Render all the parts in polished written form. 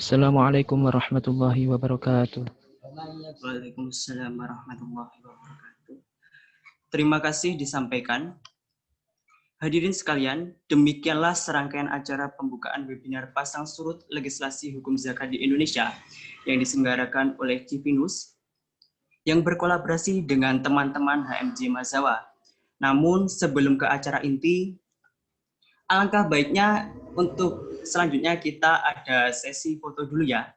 Assalamualaikum warahmatullahi wabarakatuh. Waalaikumsalam warahmatullahi wabarakatuh. Terima kasih disampaikan. Hadirin sekalian, demikianlah serangkaian acara pembukaan webinar Pasang Surut Legislasi Hukum Zakat di Indonesia yang diselenggarakan oleh Civinus yang berkolaborasi dengan teman-teman HMJ Mazawa. Namun sebelum ke acara inti, alangkah baiknya untuk selanjutnya kita ada sesi foto dulu ya.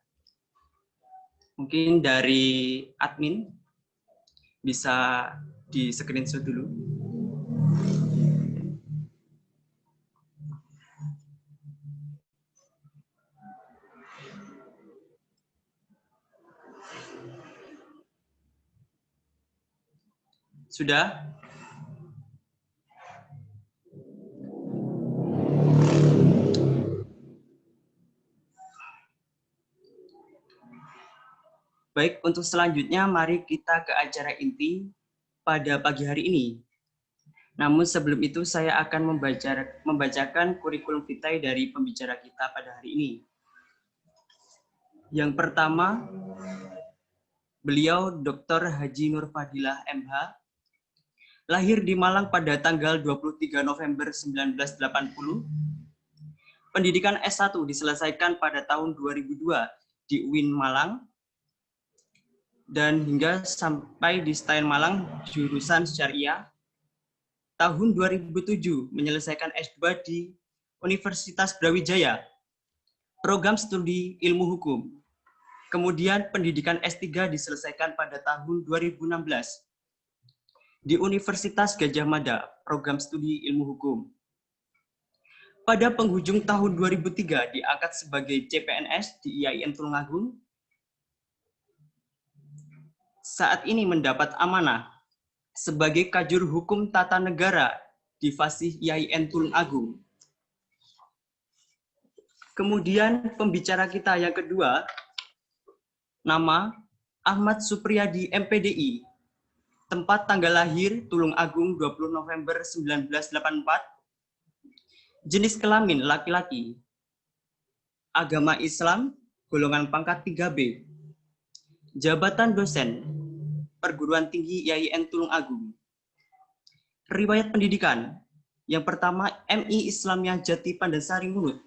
Mungkin dari admin bisa di screenshot dulu. Sudah? Baik, untuk selanjutnya mari kita ke acara inti pada pagi hari ini. Namun sebelum itu saya akan membacakan kurikulum vitae dari pembicara kita pada hari ini. Yang pertama, beliau Dr. Haji Nur Fadilah MH, lahir di Malang pada tanggal 23 November 1980. Pendidikan S1 diselesaikan pada tahun 2002 di UIN Malang, dan hingga sampai di STAIN Malang jurusan Syariah. Tahun 2007 menyelesaikan S2 di Universitas Brawijaya, program studi ilmu hukum. Kemudian pendidikan S3 diselesaikan pada tahun 2016 di Universitas Gadjah Mada, program studi ilmu hukum. Pada penghujung tahun 2003 diangkat sebagai CPNS di IAIN Tulungagung. Saat ini mendapat amanah sebagai Kajur Hukum Tata Negara di Fasih IAIN Tulungagung. Kemudian pembicara kita yang kedua, nama Ahmad Supriyadi MPDI, tempat tanggal lahir Tulungagung 20 November 1984, jenis kelamin laki-laki, agama Islam, golongan pangkat 3B, jabatan dosen, perguruan tinggi IAIN Tulungagung. Riwayat pendidikan, yang pertama MI Islamiyah Jati Pandansari Munut.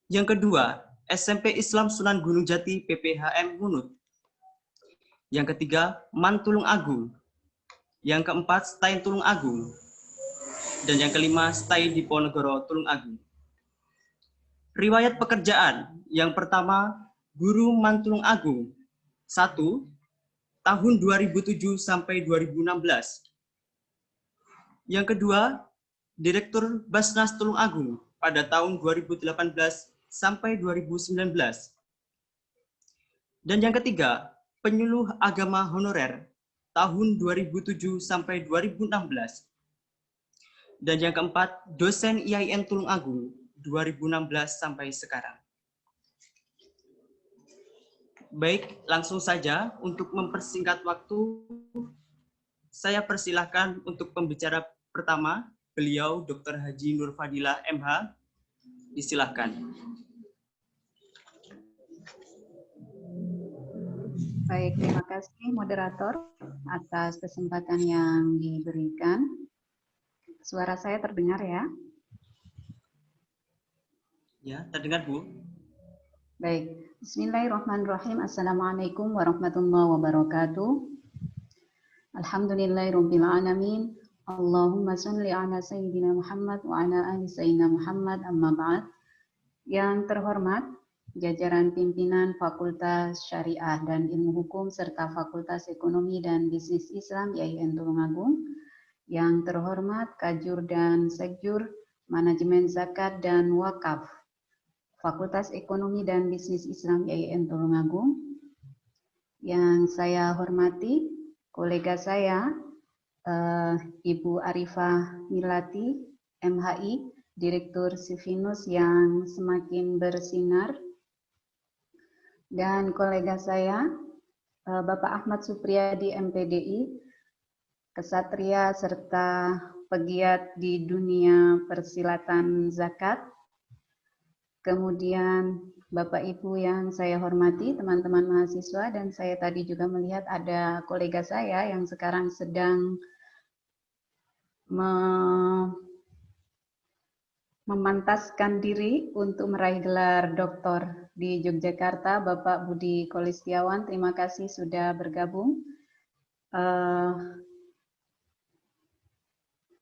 Yang kedua, SMP Islam Sunan Gunung Jati PPHM Munut. Yang ketiga, MAN Tulungagung. Yang keempat, STAIN Tulungagung. Dan yang kelima, STAI Diponegoro Tulungagung. Riwayat pekerjaan, yang pertama, Guru MAN Tulungagung. 1. Tahun 2007 sampai 2016. Yang kedua, Direktur Basnas Tulungagung pada tahun 2018 sampai 2019. Dan yang ketiga, Penyuluh Agama Honorer tahun 2007 sampai 2016. Dan yang keempat, Dosen IAIN Tulungagung 2016 sampai sekarang. Baik, langsung saja untuk mempersingkat waktu, saya persilahkan untuk pembicara pertama, beliau Dr. Haji Nur Fadilah MH. Disilahkan. Baik, terima kasih moderator atas kesempatan yang diberikan. Suara saya terdengar ya? Ya, terdengar Bu. Baik, Bismillahirrahmanirrahim. Assalamualaikum warahmatullahi wabarakatuh. Alhamdulillahirabbil alamin. Allahumma shalli ala sayyidina Muhammad wa ala ali sayyidina Muhammad, amma ba'd. Yang terhormat jajaran pimpinan Fakultas Syariah dan Ilmu Hukum serta Fakultas Ekonomi dan Bisnis Islam IAIN Tulungagung. Yang terhormat Kajur dan Sekjur Manajemen Zakat dan Wakaf Fakultas Ekonomi dan Bisnis Islam IAIN Tulungagung. Yang saya hormati kolega saya Ibu Arifah Milati MHI, Direktur Civinus yang semakin bersinar, dan kolega saya Bapak Ahmad Supriyadi MPDI, kesatria serta pegiat di dunia persilatan zakat. Kemudian Bapak Ibu yang saya hormati, teman-teman mahasiswa, dan saya tadi juga melihat ada kolega saya yang sekarang sedang memantaskan diri untuk meraih gelar doktor di Yogyakarta, Bapak Budi Kolistiawan. Terima kasih sudah bergabung.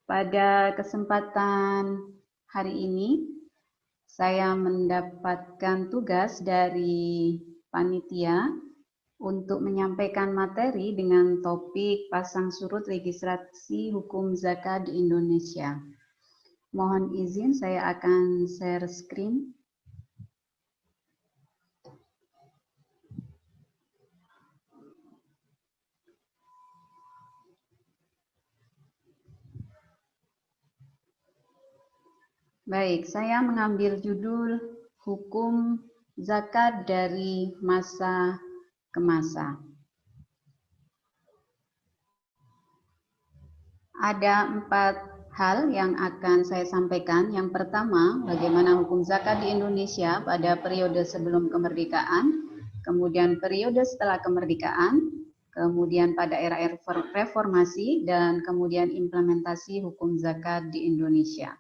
Pada kesempatan hari ini, saya mendapatkan tugas dari panitia untuk menyampaikan materi dengan topik pasang surut registrasi hukum zakat di Indonesia. Mohon izin, saya akan share screen. Baik, saya mengambil judul Hukum Zakat dari Masa ke Masa. Ada 4 hal yang akan saya sampaikan. Yang pertama, bagaimana hukum zakat di Indonesia pada periode sebelum kemerdekaan, kemudian periode setelah kemerdekaan, kemudian pada era reformasi, dan kemudian implementasi hukum zakat di Indonesia.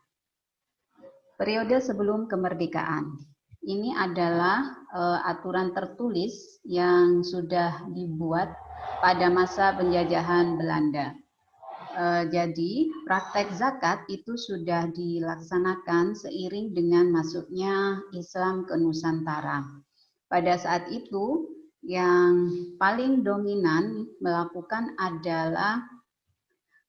Periode sebelum kemerdekaan. Ini adalah aturan tertulis yang sudah dibuat pada masa penjajahan Belanda. Jadi praktek zakat itu sudah dilaksanakan seiring dengan masuknya Islam ke Nusantara. Pada saat itu yang paling dominan melakukan adalah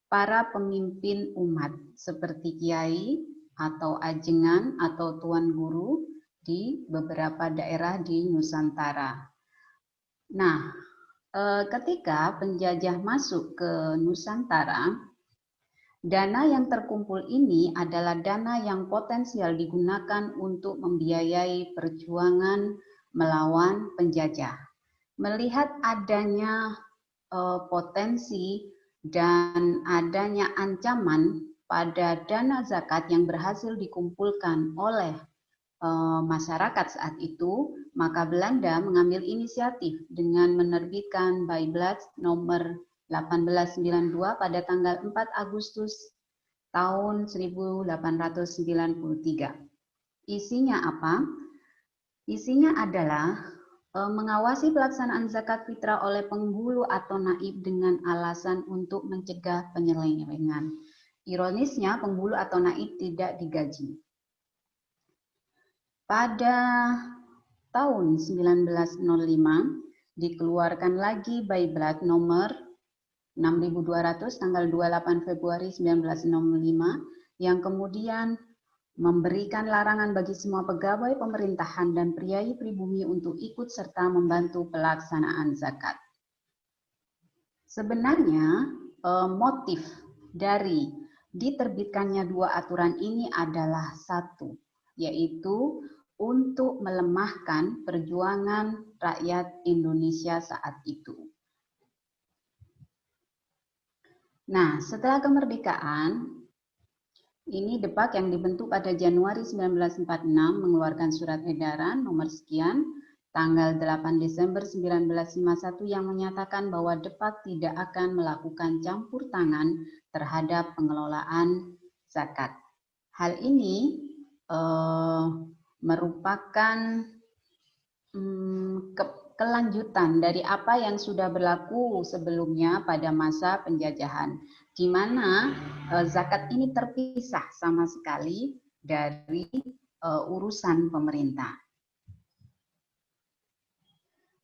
para pemimpin umat seperti kiai atau ajengan atau tuan guru di beberapa daerah di Nusantara. Nah, ketika penjajah masuk ke Nusantara, dana yang terkumpul ini adalah dana yang potensial digunakan untuk membiayai perjuangan melawan penjajah. Melihat adanya potensi dan adanya ancaman pada dana zakat yang berhasil dikumpulkan oleh masyarakat saat itu, maka Belanda mengambil inisiatif dengan menerbitkan Bijblad nomor 1892 pada tanggal 4 Agustus tahun 1893. Isinya apa? Isinya adalah mengawasi pelaksanaan zakat fitrah oleh penghulu atau naib dengan alasan untuk mencegah penyelewengan. Ironisnya, penghulu atau naib tidak digaji. Pada tahun 1905 dikeluarkan lagi Bijblad nomor 6200 tanggal 28 Februari 1965 yang kemudian memberikan larangan bagi semua pegawai pemerintahan dan priai pribumi untuk ikut serta membantu pelaksanaan zakat. Sebenarnya motif dari diterbitkannya 2 aturan ini adalah satu, yaitu untuk melemahkan perjuangan rakyat Indonesia saat itu. Nah, setelah kemerdekaan, ini DEPAK yang dibentuk pada Januari 1946 mengeluarkan surat edaran nomor sekian, tanggal 8 Desember 1951 yang menyatakan bahwa DEPAK tidak akan melakukan campur tangan terhadap pengelolaan zakat. Hal ini merupakan kelanjutan dari apa yang sudah berlaku sebelumnya pada masa penjajahan, di mana zakat ini terpisah sama sekali dari urusan pemerintah.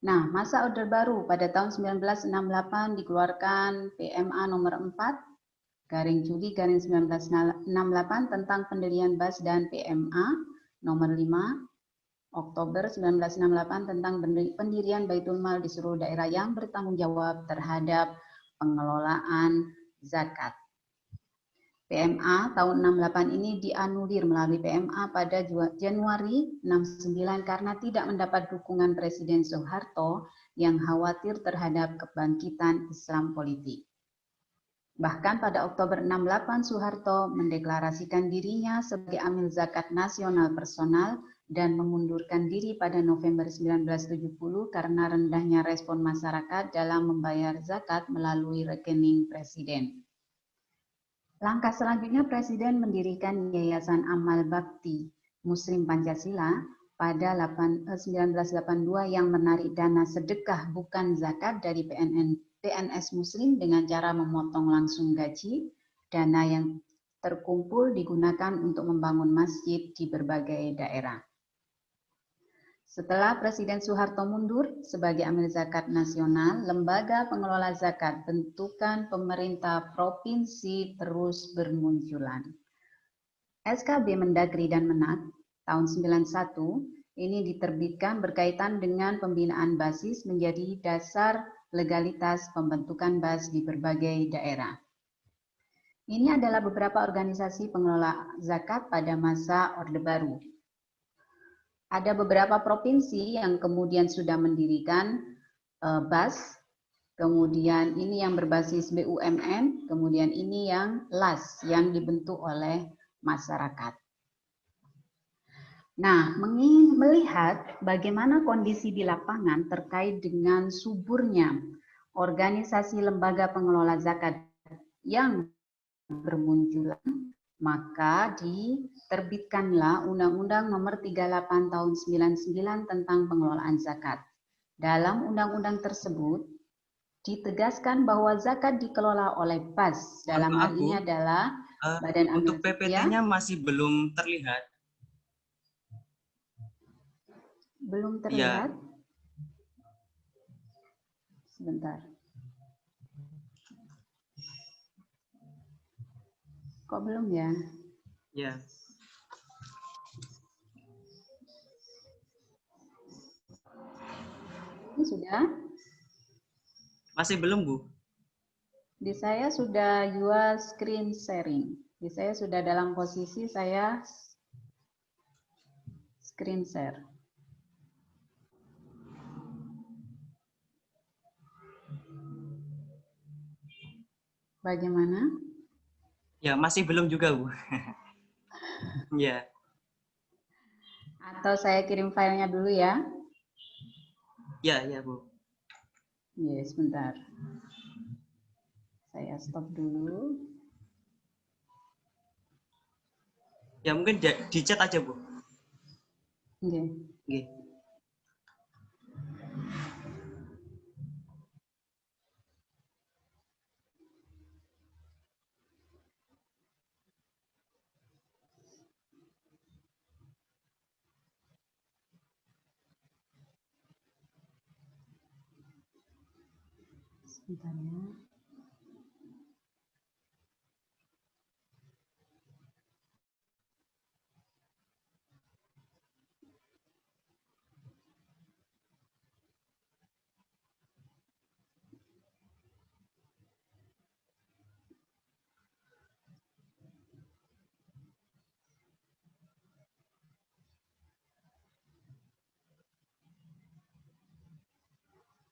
Nah, masa Orde Baru pada tahun 1968 dikeluarkan PMA nomor 4 garing Juli garing 1968 tentang pendirian BAS dan PMA nomor 5 Oktober 1968 tentang pendirian Baitul Mal di seluruh daerah yang bertanggung jawab terhadap pengelolaan zakat. PMA tahun 68 ini dianulir melalui PMA pada Januari 69 karena tidak mendapat dukungan Presiden Soeharto yang khawatir terhadap kebangkitan Islam politik. Bahkan pada Oktober 68 Soeharto mendeklarasikan dirinya sebagai amil zakat nasional personal dan mengundurkan diri pada November 1970 karena rendahnya respon masyarakat dalam membayar zakat melalui rekening presiden. Langkah selanjutnya Presiden mendirikan Yayasan Amal Bakti Muslim Pancasila pada 1982 yang menarik dana sedekah bukan zakat dari PNS Muslim dengan cara memotong langsung gaji. Dana yang terkumpul digunakan untuk membangun masjid di berbagai daerah. Setelah Presiden Soeharto mundur sebagai amil zakat nasional, lembaga pengelola zakat bentukan pemerintah provinsi terus bermunculan. SKB Mendagri dan Menak tahun 91 ini diterbitkan berkaitan dengan pembinaan basis menjadi dasar legalitas pembentukan BAS di berbagai daerah. Ini adalah beberapa organisasi pengelola zakat pada masa Orde Baru. Ada beberapa provinsi yang kemudian sudah mendirikan BAS, kemudian ini yang berbasis BUMN, kemudian ini yang LAS yang dibentuk oleh masyarakat. Nah, melihat bagaimana kondisi di lapangan terkait dengan suburnya organisasi lembaga pengelola zakat yang bermunculan, maka diterbitkanlah Undang-Undang Nomor 38 Tahun 99 tentang pengelolaan zakat. Dalam undang-undang tersebut ditegaskan bahwa zakat dikelola oleh BAS. Dalam hal ini adalah Badan Amil untuk PPT-nya masih belum terlihat. Belum terlihat? Ya. Sebentar. Kok belum ya? Ya. Ini sudah? Masih belum, Bu? Di saya sudah your screen sharing. Di saya sudah dalam posisi saya screen share. Bagaimana? Ya, masih belum juga, Bu. Ya. Atau saya kirim filenya dulu ya? Ya, ya, Bu. Ya, sebentar. Saya stop dulu. Ya, mungkin di chat aja, Bu. Oke. Oke. Sebentar ya.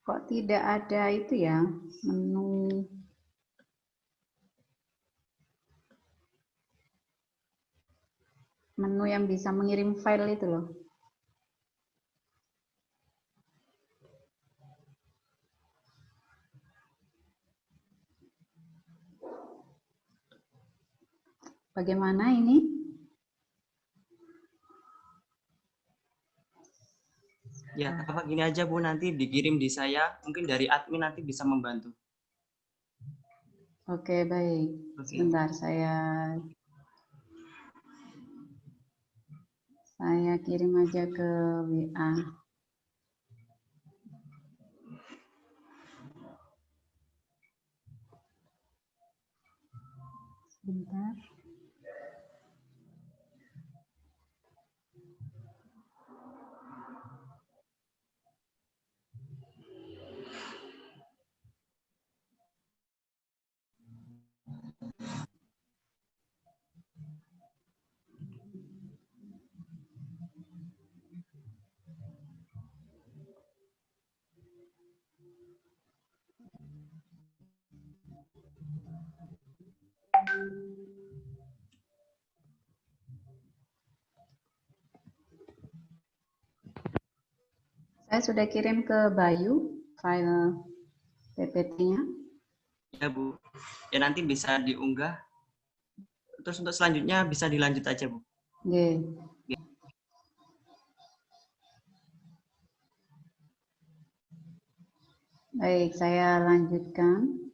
Kok tidak ada itu ya, menu yang bisa mengirim file itu loh. Bagaimana ini? Ya, apa gini aja, Bu, nanti dikirim di saya, mungkin dari admin nanti bisa membantu. Oke, baik. Oke. Sebentar, saya kirim aja ke WA. Sebentar. Saya sudah kirim ke Bayu file PPT-nya. Ya Bu, ya nanti bisa diunggah. Terus untuk selanjutnya bisa dilanjut aja Bu. Oke. Baik, saya lanjutkan.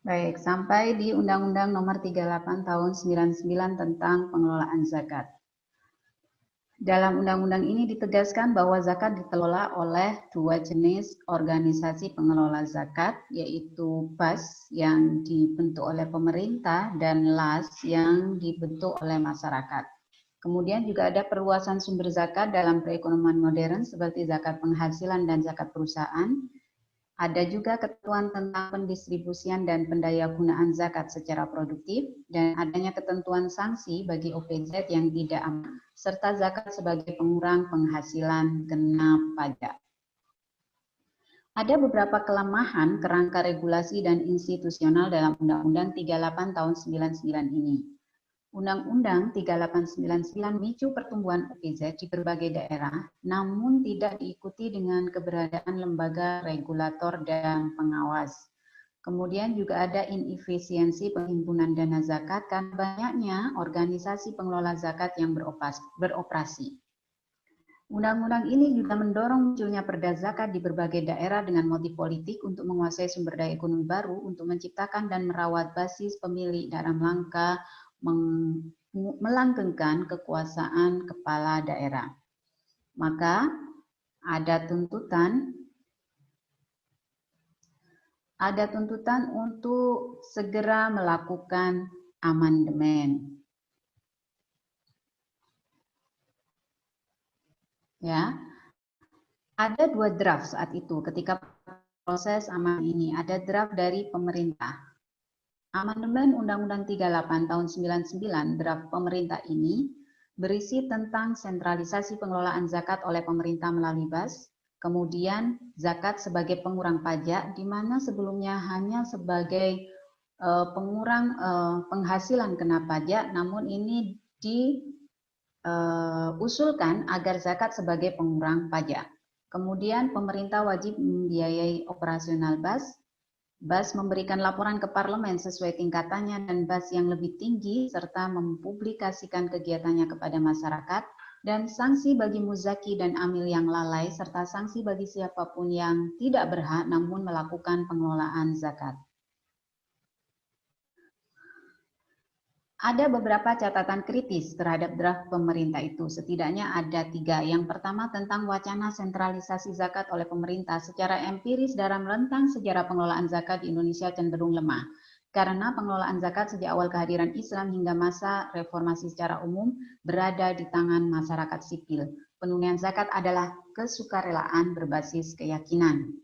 Baik, sampai di Undang-Undang Nomor 38 Tahun 99 tentang pengelolaan zakat. Dalam undang-undang ini ditegaskan bahwa zakat dikelola oleh dua jenis organisasi pengelola zakat, yaitu BAS yang dibentuk oleh pemerintah dan LAS yang dibentuk oleh masyarakat. Kemudian juga ada perluasan sumber zakat dalam perekonomian modern seperti zakat penghasilan dan zakat perusahaan. Ada juga ketentuan tentang pendistribusian dan pendayagunaan zakat secara produktif dan adanya ketentuan sanksi bagi OPZ yang tidak aman, serta zakat sebagai pengurang penghasilan genap pajak. Ada beberapa kelemahan kerangka regulasi dan institusional dalam Undang-Undang 38 tahun 99 ini. Undang-Undang 3899 memicu pertumbuhan OPZ di berbagai daerah, namun tidak diikuti dengan keberadaan lembaga regulator dan pengawas. Kemudian juga ada inefisiensi penghimpunan dana zakat karena banyaknya organisasi pengelola zakat yang beroperasi. Undang-undang ini juga mendorong munculnya perda zakat di berbagai daerah dengan motif politik untuk menguasai sumber daya ekonomi baru untuk menciptakan dan merawat basis pemilih dalam rangka melanggengkan kekuasaan kepala daerah. Maka ada tuntutan untuk segera melakukan amandemen. Ya. Ada dua draft saat itu ketika proses amandemen ini, ada draft dari pemerintah. Amandemen Undang-Undang 38 tahun 99 draft pemerintah ini berisi tentang sentralisasi pengelolaan zakat oleh pemerintah melalui BAS, kemudian zakat sebagai pengurang pajak, di mana sebelumnya hanya sebagai pengurang penghasilan kena pajak, namun ini diusulkan agar zakat sebagai pengurang pajak. Kemudian pemerintah wajib membiayai operasional BAS. BAS memberikan laporan ke parlemen sesuai tingkatannya dan BAS yang lebih tinggi serta mempublikasikan kegiatannya kepada masyarakat dan sanksi bagi muzaki dan amil yang lalai serta sanksi bagi siapapun yang tidak berhak namun melakukan pengelolaan zakat. Ada beberapa catatan kritis terhadap draft pemerintah itu, setidaknya ada 3. Yang pertama tentang wacana sentralisasi zakat oleh pemerintah. Secara empiris dalam rentang sejarah pengelolaan zakat di Indonesia cenderung lemah. Karena pengelolaan zakat sejak awal kehadiran Islam hingga masa reformasi secara umum berada di tangan masyarakat sipil. Penunaian zakat adalah kesukarelaan berbasis keyakinan.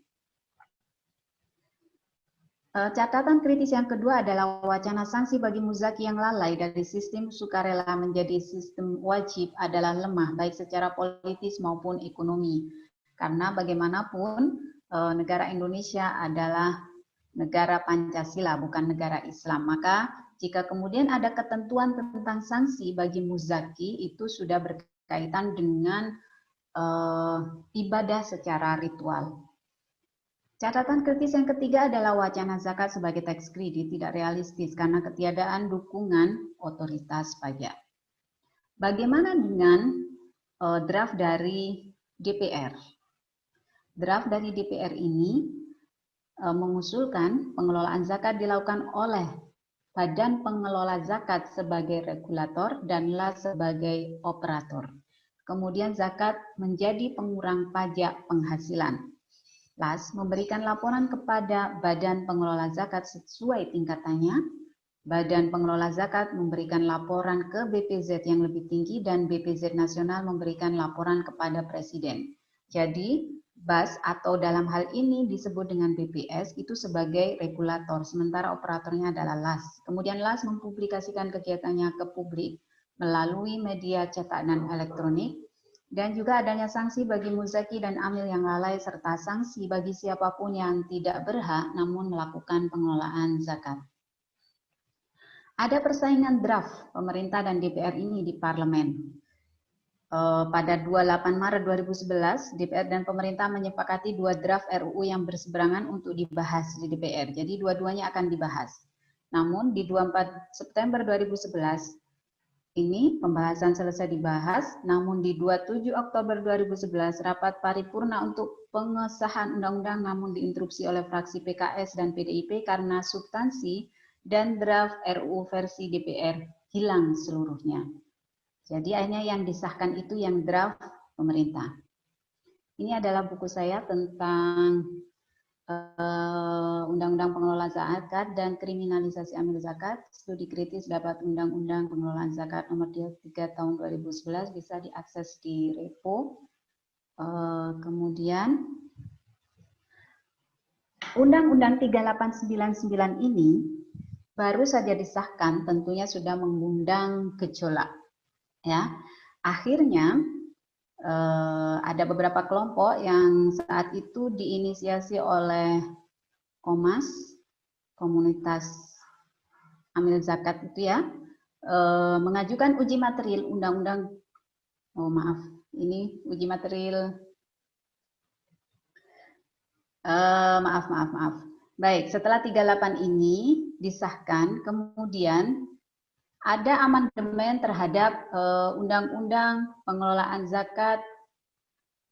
Catatan kritis yang kedua adalah wacana sanksi bagi muzaki yang lalai dari sistem sukarela menjadi sistem wajib adalah lemah baik secara politis maupun ekonomi. Karena bagaimanapun negara Indonesia adalah negara Pancasila bukan negara Islam. Maka jika kemudian ada ketentuan tentang sanksi bagi muzaki itu sudah berkaitan dengan ibadah secara ritual. Catatan kritis yang ketiga adalah wacana zakat sebagai tax credit tidak realistis karena ketiadaan dukungan otoritas pajak. Bagaimana dengan draft dari DPR? Draft dari DPR ini mengusulkan pengelolaan zakat dilakukan oleh Badan Pengelola Zakat sebagai regulator dan LAS sebagai operator. Kemudian zakat menjadi pengurang pajak penghasilan. LAS memberikan laporan kepada Badan Pengelola Zakat sesuai tingkatannya. Badan Pengelola Zakat memberikan laporan ke BPZ yang lebih tinggi dan BPZ nasional memberikan laporan kepada Presiden. Jadi BAS atau dalam hal ini disebut dengan BPS itu sebagai regulator, sementara operatornya adalah LAS. Kemudian LAS mempublikasikan kegiatannya ke publik melalui media cetak dan elektronik, dan juga adanya sanksi bagi muzaki dan amil yang lalai serta sanksi bagi siapapun yang tidak berhak namun melakukan pengelolaan zakat. Ada persaingan draft pemerintah dan DPR ini di parlemen. Pada 28 Maret 2011, DPR dan pemerintah menyepakati 2 draft RUU yang berseberangan untuk dibahas di DPR. Jadi dua-duanya akan dibahas. Namun di 24 September 2011, ini pembahasan selesai dibahas, namun di 27 Oktober 2011, rapat paripurna untuk pengesahan undang-undang namun diinterupsi oleh fraksi PKS dan PDIP karena substansi dan draft RUU versi DPR hilang seluruhnya. Jadi akhirnya yang disahkan itu yang draft pemerintah. Ini adalah buku saya tentang Undang-Undang Pengelolaan Zakat dan Kriminalisasi Amil Zakat. Studi kritis dapat Undang-Undang Pengelolaan Zakat nomor 23 tahun 2011 bisa diakses di repo. Kemudian Undang-Undang 3899 ini baru saja disahkan, tentunya sudah mengundang gejolak. Ya, akhirnya ada beberapa kelompok yang saat itu diinisiasi oleh Komas, komunitas amil zakat itu ya, mengajukan uji material undang-undang. Oh maaf, ini uji material. Maaf. Baik, setelah 38 ini disahkan, kemudian ada amandemen terhadap Undang-Undang Pengelolaan Zakat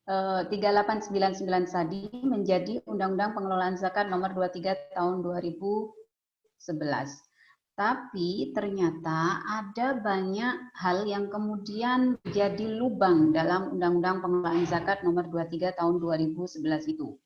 3899 tadi menjadi Undang-Undang Pengelolaan Zakat nomor 23 tahun 2011. Tapi ternyata ada banyak hal yang kemudian jadi lubang dalam Undang-Undang Pengelolaan Zakat nomor 23 tahun 2011 itu.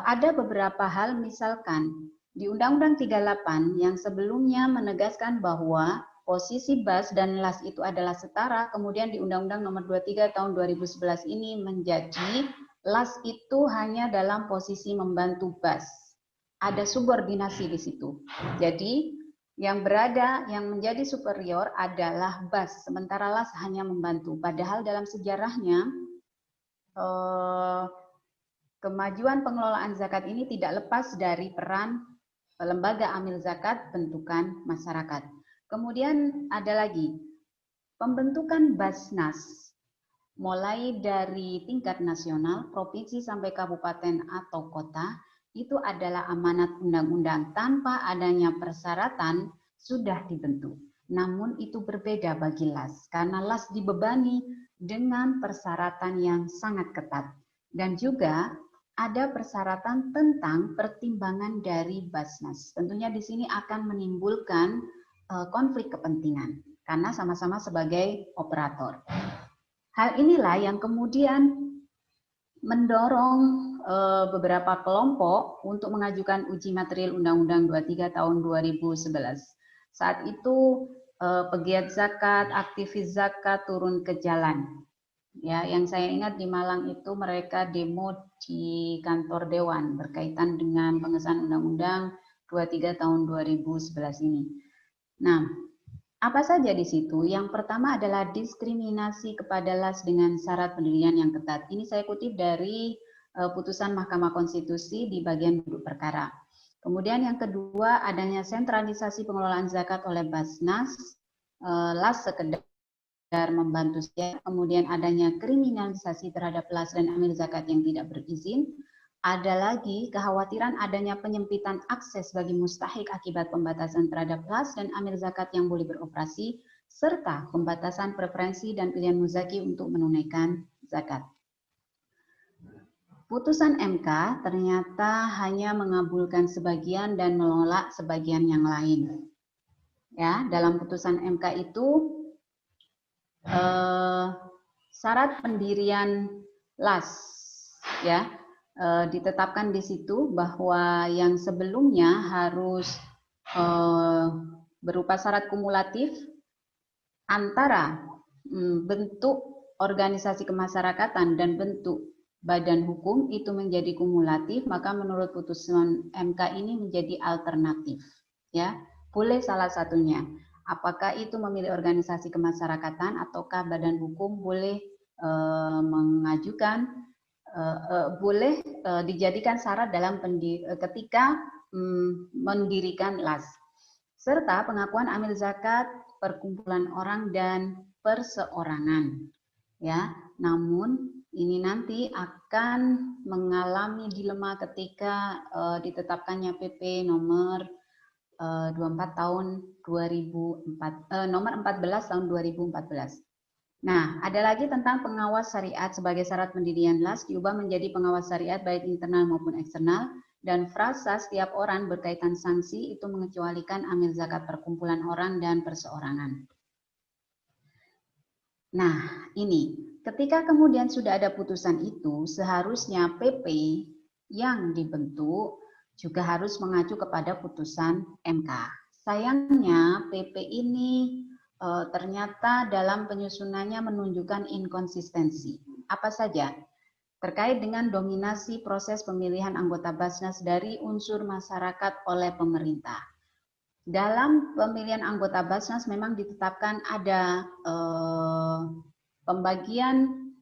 Ada beberapa hal, misalkan di Undang-Undang 38 yang sebelumnya menegaskan bahwa posisi BAS dan LAS itu adalah setara, kemudian di Undang-Undang nomor 23 tahun 2011 ini menjadi LAS itu hanya dalam posisi membantu BAS. Ada subordinasi di situ. Jadi yang menjadi superior adalah BAS, sementara LAS hanya membantu. Padahal dalam sejarahnya kemajuan pengelolaan zakat ini tidak lepas dari peran lembaga amil zakat bentukan masyarakat. Kemudian ada lagi pembentukan Basnas mulai dari tingkat nasional, provinsi sampai kabupaten atau kota itu adalah amanat undang-undang, tanpa adanya persyaratan sudah dibentuk. Namun itu berbeda bagi LAS karena LAS dibebani dengan persyaratan yang sangat ketat dan juga ada persyaratan tentang pertimbangan dari Basnas. Tentunya di sini akan menimbulkan konflik kepentingan karena sama-sama sebagai operator. Hal inilah yang kemudian mendorong beberapa kelompok untuk mengajukan uji material Undang-Undang 23 tahun 2011. Saat itu pegiat zakat, aktivis zakat turun ke jalan. Ya, yang saya ingat di Malang itu mereka demo di kantor Dewan berkaitan dengan pengesahan Undang-Undang 23 tahun 2011 ini. Nah, apa saja di situ? Yang pertama adalah diskriminasi kepada LAS dengan syarat pendirian yang ketat. Ini saya kutip dari putusan Mahkamah Konstitusi di bagian duduk perkara. Kemudian yang kedua adanya sentralisasi pengelolaan zakat oleh Basnas, LAS sekedar membantu saja. Kemudian adanya kriminalisasi terhadap LAS dan amil zakat yang tidak berizin. Ada lagi kekhawatiran adanya penyempitan akses bagi mustahik akibat pembatasan terhadap LAS dan amil zakat yang boleh beroperasi, serta pembatasan preferensi dan pilihan muzaki untuk menunaikan zakat. Putusan MK ternyata hanya mengabulkan sebagian dan menolak sebagian yang lain. Ya, dalam putusan MK itu syarat pendirian LAS ya ditetapkan di situ bahwa yang sebelumnya harus berupa syarat kumulatif antara bentuk organisasi kemasyarakatan dan bentuk badan hukum itu menjadi kumulatif, maka menurut putusan MK ini menjadi alternatif. Ya, boleh salah satunya. Apakah itu memilih organisasi kemasyarakatan ataukah badan hukum boleh mengajukan, boleh dijadikan syarat dalam ketika mendirikan LAS, serta pengakuan amil zakat, perkumpulan orang dan perseorangan. Ya, namun ini nanti akan mengalami dilema ketika ditetapkannya PP nomor 24 tahun 2004, nomor 14 tahun 2014. Nah, ada lagi tentang pengawas syariat sebagai syarat pendirian LAS diubah menjadi pengawas syariat baik internal maupun eksternal, dan frasa setiap orang berkaitan sanksi itu mengecualikan amil zakat perkumpulan orang dan perseorangan. Nah, ini ketika kemudian sudah ada putusan itu, seharusnya PP yang dibentuk juga harus mengacu kepada putusan MK. Sayangnya PP ini ternyata dalam penyusunannya menunjukkan inkonsistensi. Apa saja? Terkait dengan dominasi proses pemilihan anggota Basnas dari unsur masyarakat oleh pemerintah. Dalam pemilihan anggota Basnas memang ditetapkan ada pembagian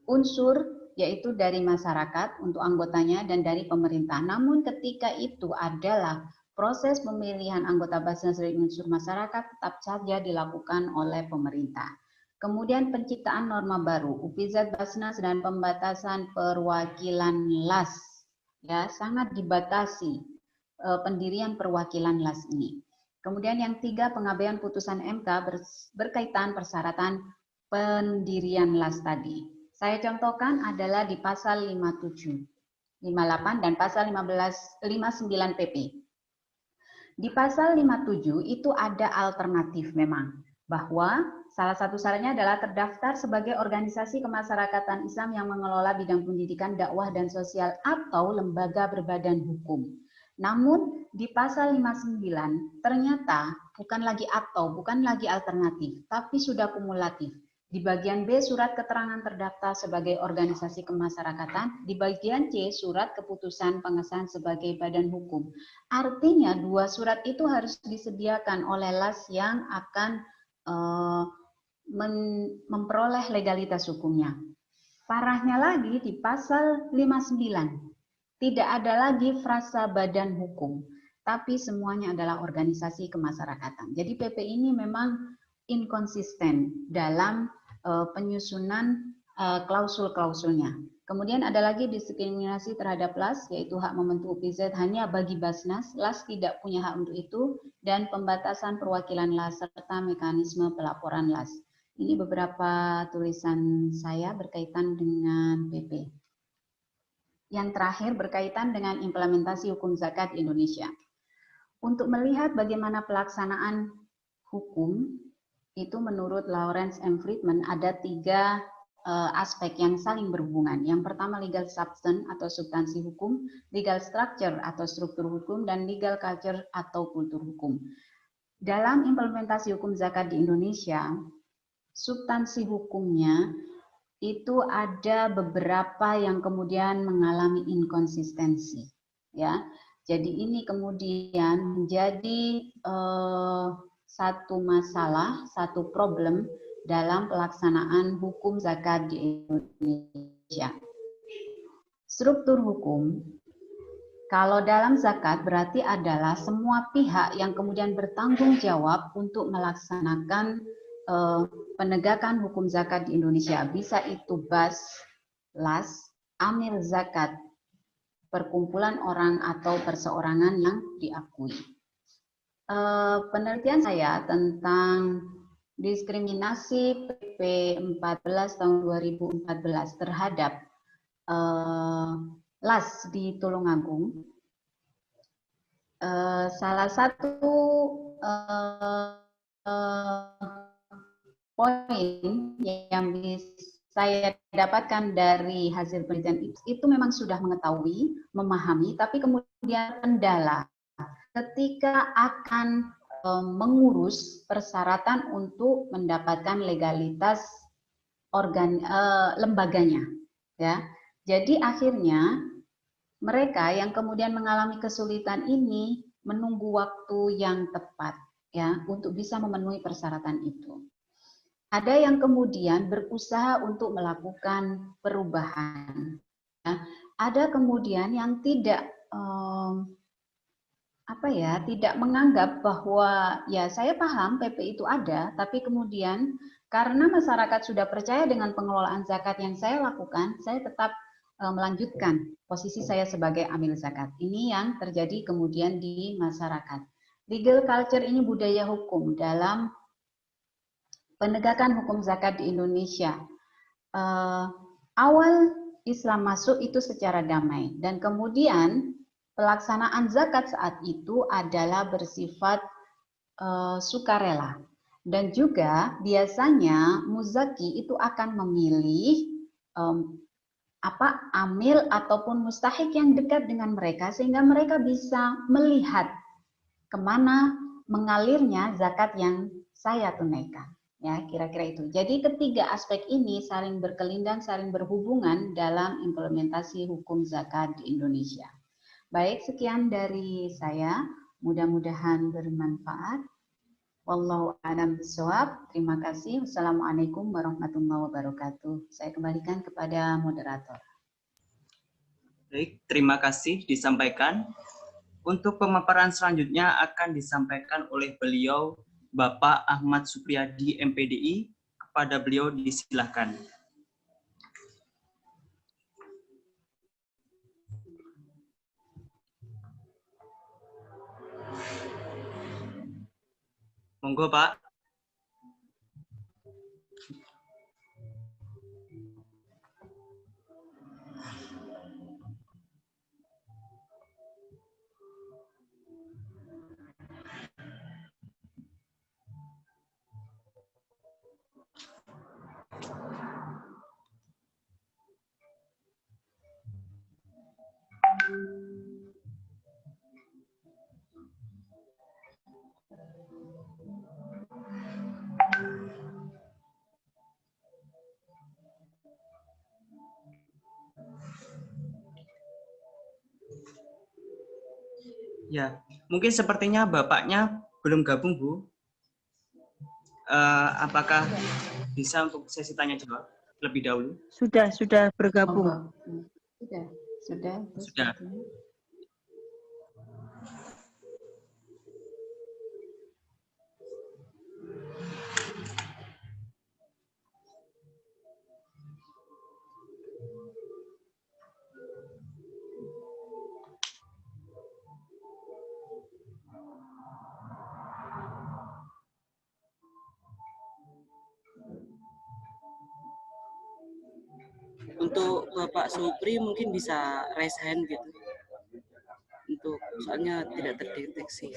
unsur, yaitu dari masyarakat untuk anggotanya dan dari pemerintah. Namun ketika itu adalah proses pemilihan anggota Basnas dari unsur masyarakat tetap saja dilakukan oleh pemerintah. Kemudian penciptaan norma baru, UPZ Basnas dan pembatasan perwakilan LAS, ya sangat dibatasi pendirian perwakilan LAS ini. Kemudian yang tiga, pengabaian putusan MK berkaitan persyaratan pendirian LAS tadi. Saya contohkan adalah di pasal 57, 58 dan pasal 59 PP. Di pasal 57 itu ada alternatif memang, bahwa salah satu syaratnya adalah terdaftar sebagai organisasi kemasyarakatan Islam yang mengelola bidang pendidikan, dakwah dan sosial atau lembaga berbadan hukum. Namun di pasal 59 ternyata bukan lagi atau, bukan lagi alternatif, tapi sudah kumulatif. Di bagian B surat keterangan terdaftar sebagai organisasi kemasyarakatan, di bagian C surat keputusan pengesahan sebagai badan hukum. Artinya dua surat itu harus disediakan oleh LAS yang akan memperoleh legalitas hukumnya. Parahnya lagi di pasal 59. Tidak ada lagi frasa badan hukum, tapi semuanya adalah organisasi kemasyarakatan. Jadi PP ini memang inkonsisten dalam penyusunan klausul-klausulnya. Kemudian ada lagi diskriminasi terhadap LAS, yaitu hak membentuk UPZ hanya bagi Basnas, LAS tidak punya hak untuk itu, dan pembatasan perwakilan LAS serta mekanisme pelaporan LAS. Ini beberapa tulisan saya berkaitan dengan PP. Yang terakhir berkaitan dengan implementasi hukum zakat di Indonesia. Untuk melihat bagaimana pelaksanaan hukum, itu menurut Lawrence M. Friedman ada tiga aspek yang saling berhubungan. Yang pertama legal substance atau substansi hukum, legal structure atau struktur hukum, dan legal culture atau kultur hukum. Dalam implementasi hukum zakat di Indonesia, substansi hukumnya itu ada beberapa yang kemudian mengalami inkonsistensi, ya. Jadi ini kemudian menjadi satu masalah, satu problem dalam pelaksanaan hukum zakat di Indonesia. Struktur hukum, kalau dalam zakat berarti adalah semua pihak yang kemudian bertanggung jawab untuk melaksanakan penegakan hukum zakat di Indonesia, bisa itu BAS, LAS, amil zakat, perkumpulan orang atau perseorangan yang diakui. Penelitian saya tentang diskriminasi PP 14 tahun 2014 terhadap LAS di Tulungagung, salah satu poin yang saya dapatkan dari hasil penelitian itu memang sudah mengetahui, memahami, tapi kemudian kendala ketika akan mengurus persyaratan untuk mendapatkan legalitas lembaganya, ya. Jadi akhirnya mereka yang kemudian mengalami kesulitan ini menunggu waktu yang tepat ya untuk bisa memenuhi persyaratan itu. Ada yang kemudian berusaha untuk melakukan perubahan. Ya. Ada kemudian yang tidak tidak menganggap bahwa ya saya paham PP itu ada, tapi kemudian karena masyarakat sudah percaya dengan pengelolaan zakat yang saya lakukan, saya tetap melanjutkan posisi saya sebagai amil zakat. Ini yang terjadi kemudian di masyarakat. Legal culture ini budaya hukum dalam penegakan hukum zakat di Indonesia. Awal Islam masuk itu secara damai dan kemudian pelaksanaan zakat saat itu adalah bersifat sukarela. Dan juga biasanya muzaki itu akan memilih amil ataupun mustahik yang dekat dengan mereka sehingga mereka bisa melihat kemana mengalirnya zakat yang saya tunaikan. Ya, kira-kira itu. Jadi ketiga aspek ini saling berkelindan, saling berhubungan dalam implementasi hukum zakat di Indonesia. Baik, sekian dari saya. Mudah-mudahan bermanfaat. Wallahu a'lam bishawab. Terima kasih. Wassalamualaikum warahmatullahi wabarakatuh. Saya kembalikan kepada moderator. Baik, terima kasih disampaikan. Untuk pemaparan selanjutnya akan disampaikan oleh beliau, Bapak Ahmad Supriyadi, MPDI. Kepada beliau disilahkan. Monggo, Pak. Ya, mungkin sepertinya Bapaknya belum gabung, Bu. Apakah bisa untuk sesi tanya jawab lebih dahulu? Sudah bergabung. Sudah. Untuk Bapak Supri mungkin bisa raise hand gitu. Untuk soalnya tidak terdeteksi.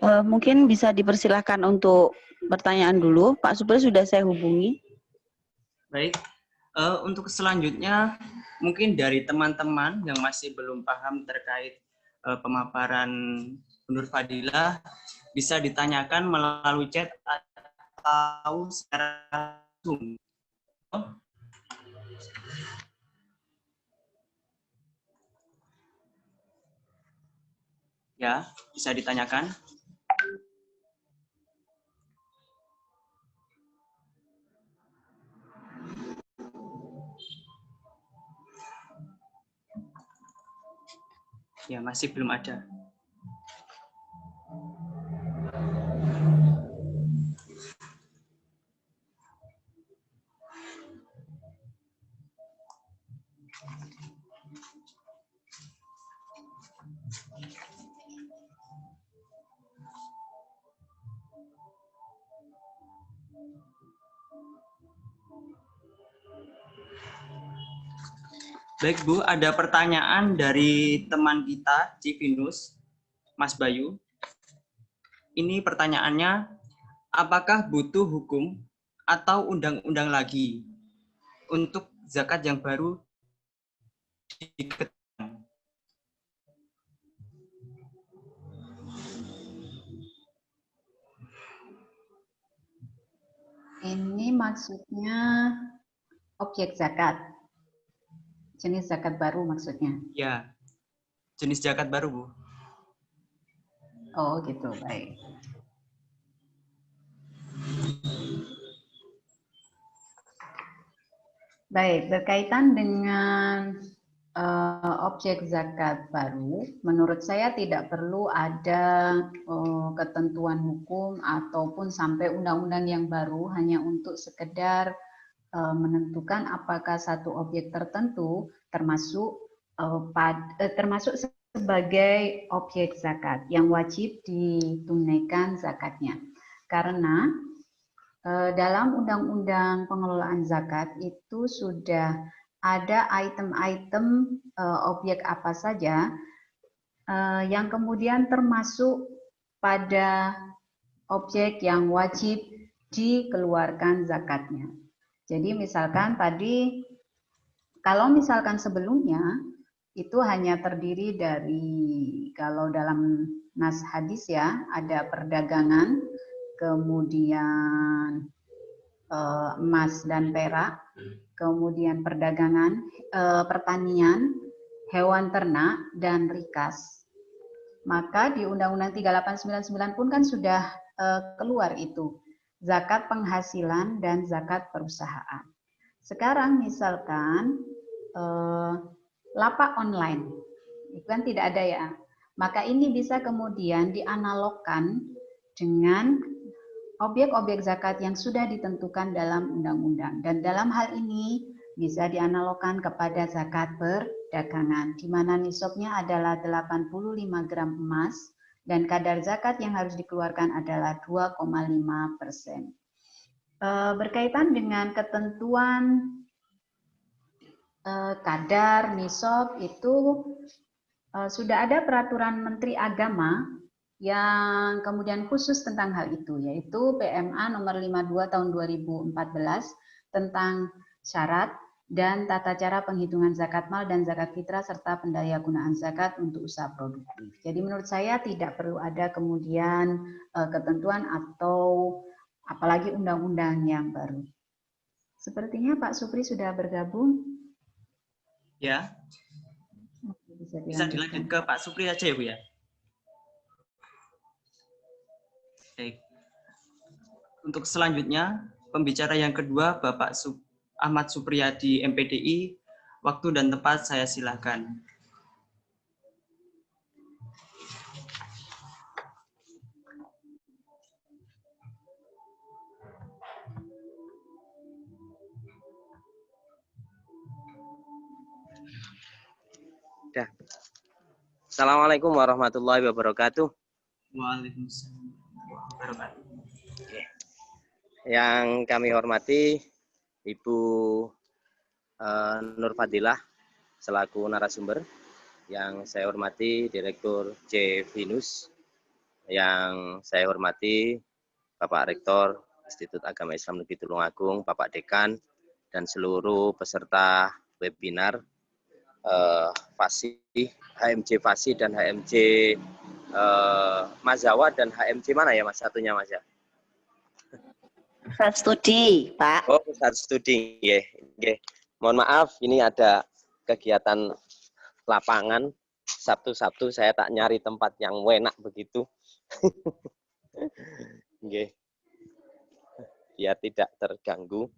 Mungkin bisa dipersilahkan untuk pertanyaan dulu. Pak Supri sudah saya hubungi. Baik, untuk selanjutnya mungkin dari teman-teman yang masih belum paham terkait pemaparan Bu Nur Fadilah bisa ditanyakan melalui chat atau secara Zoom. Ya, bisa ditanyakan. Ya, masih belum ada. Baik Bu, ada pertanyaan dari teman kita, Civinus, Mas Bayu. Ini pertanyaannya, apakah butuh hukum atau undang-undang lagi untuk zakat yang baru diketentukan? Ini maksudnya objek zakat. Jenis zakat baru maksudnya. Ya, jenis zakat baru Bu. Oh gitu, baik. Baik, berkaitan dengan objek zakat baru, menurut saya tidak perlu ada ketentuan hukum ataupun sampai undang-undang yang baru hanya untuk sekedar menentukan apakah satu objek tertentu termasuk sebagai objek zakat yang wajib ditunaikan zakatnya. Karena dalam Undang-Undang Pengelolaan Zakat itu sudah ada item-item objek apa saja yang kemudian termasuk pada objek yang wajib dikeluarkan zakatnya. Jadi misalkan tadi, kalau misalkan sebelumnya itu hanya terdiri dari, kalau dalam nas hadis ya, ada perdagangan, kemudian emas dan perak, kemudian perdagangan, pertanian, hewan ternak, dan rikas. Maka di Undang-Undang 3899 pun kan sudah keluar itu, zakat penghasilan dan zakat perusahaan. Sekarang misalkan lapak online, itu kan tidak ada ya. Maka ini bisa kemudian dianalogkan dengan objek-objek zakat yang sudah ditentukan dalam undang-undang. Dan dalam hal ini bisa dianalogkan kepada zakat perdagangan, di mana nisabnya adalah 85 gram emas, dan kadar zakat yang harus dikeluarkan adalah 2,5%. Berkaitan dengan ketentuan kadar nisab itu sudah ada peraturan Menteri Agama yang kemudian khusus tentang hal itu, yaitu PMA nomor 52 tahun 2014 tentang syarat dan tata cara penghitungan zakat mal dan zakat fitrah serta pendaya gunaan zakat untuk usaha produktif. Jadi menurut saya tidak perlu ada kemudian ketentuan atau apalagi undang-undang yang baru. Sepertinya Pak Supri sudah bergabung. Ya. Bisa dilanjut ke Pak Supri aja ya Bu ya. Baik. Untuk selanjutnya, pembicara yang kedua Bapak Ahmad Supriyadi MPDI, waktu dan tempat saya silakan. Assalamualaikum warahmatullahi wabarakatuh. Waalaikumsalam warahmatullahi wabarakatuh. Yang kami hormati Ibu Nur Fadilah selaku narasumber, yang saya hormati Direktur C. Vinus, yang saya hormati Bapak Rektor Institut Agama Islam Negeri Tulungagung, Bapak Dekan, dan seluruh peserta webinar FASI, HMJ FASI dan HMJ Mazawa dan HMJ mana ya Mas satunya Mas ya? Pusat studi, Pak. Oh, pusat studi. Mohon maaf, ini ada kegiatan lapangan Sabtu-Sabtu saya tak nyari tempat yang enak begitu. Nggih. Biar tidak terganggu.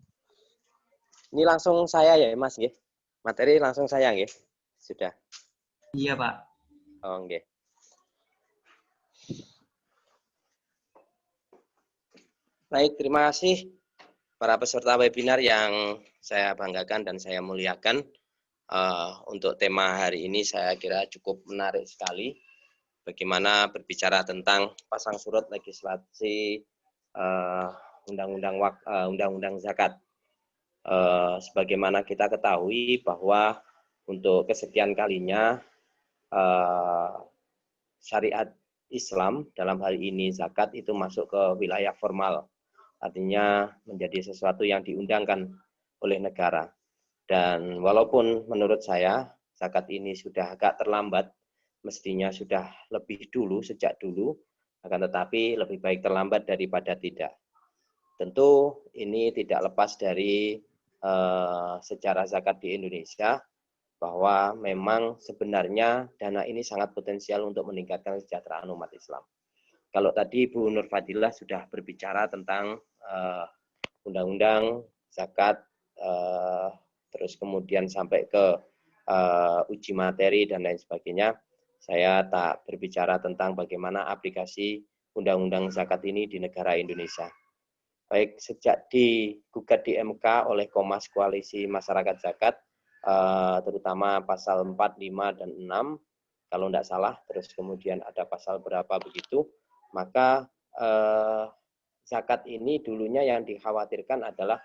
Ini langsung saya ya, Mas, nggih. Materi langsung saya nggih. Sudah. Iya, Pak. Oh, nggih. Baik, terima kasih para peserta webinar yang saya banggakan dan saya muliakan. Untuk tema hari ini saya kira cukup menarik sekali. Bagaimana berbicara tentang pasang surut legislasi undang-undang zakat. Sebagaimana kita ketahui bahwa untuk kesekian kalinya syariat Islam dalam hal ini zakat itu masuk ke wilayah formal. Artinya menjadi sesuatu yang diundangkan oleh negara. Dan walaupun menurut saya zakat ini sudah agak terlambat, mestinya sudah lebih dulu, sejak dulu, akan tetapi lebih baik terlambat daripada tidak. Tentu ini tidak lepas dari sejarah zakat di Indonesia, bahwa memang sebenarnya dana ini sangat potensial untuk meningkatkan kesejahteraan umat Islam. Kalau tadi Bu Nur Fadilah sudah berbicara tentang undang-undang zakat, terus kemudian sampai ke uji materi dan lain sebagainya, saya tak berbicara tentang bagaimana aplikasi undang-undang zakat ini di negara Indonesia. Baik sejak digugat di MK oleh Komnas Koalisi Masyarakat Zakat, terutama pasal 4, 5, dan 6, kalau tidak salah, terus kemudian ada pasal berapa begitu, maka zakat ini dulunya yang dikhawatirkan adalah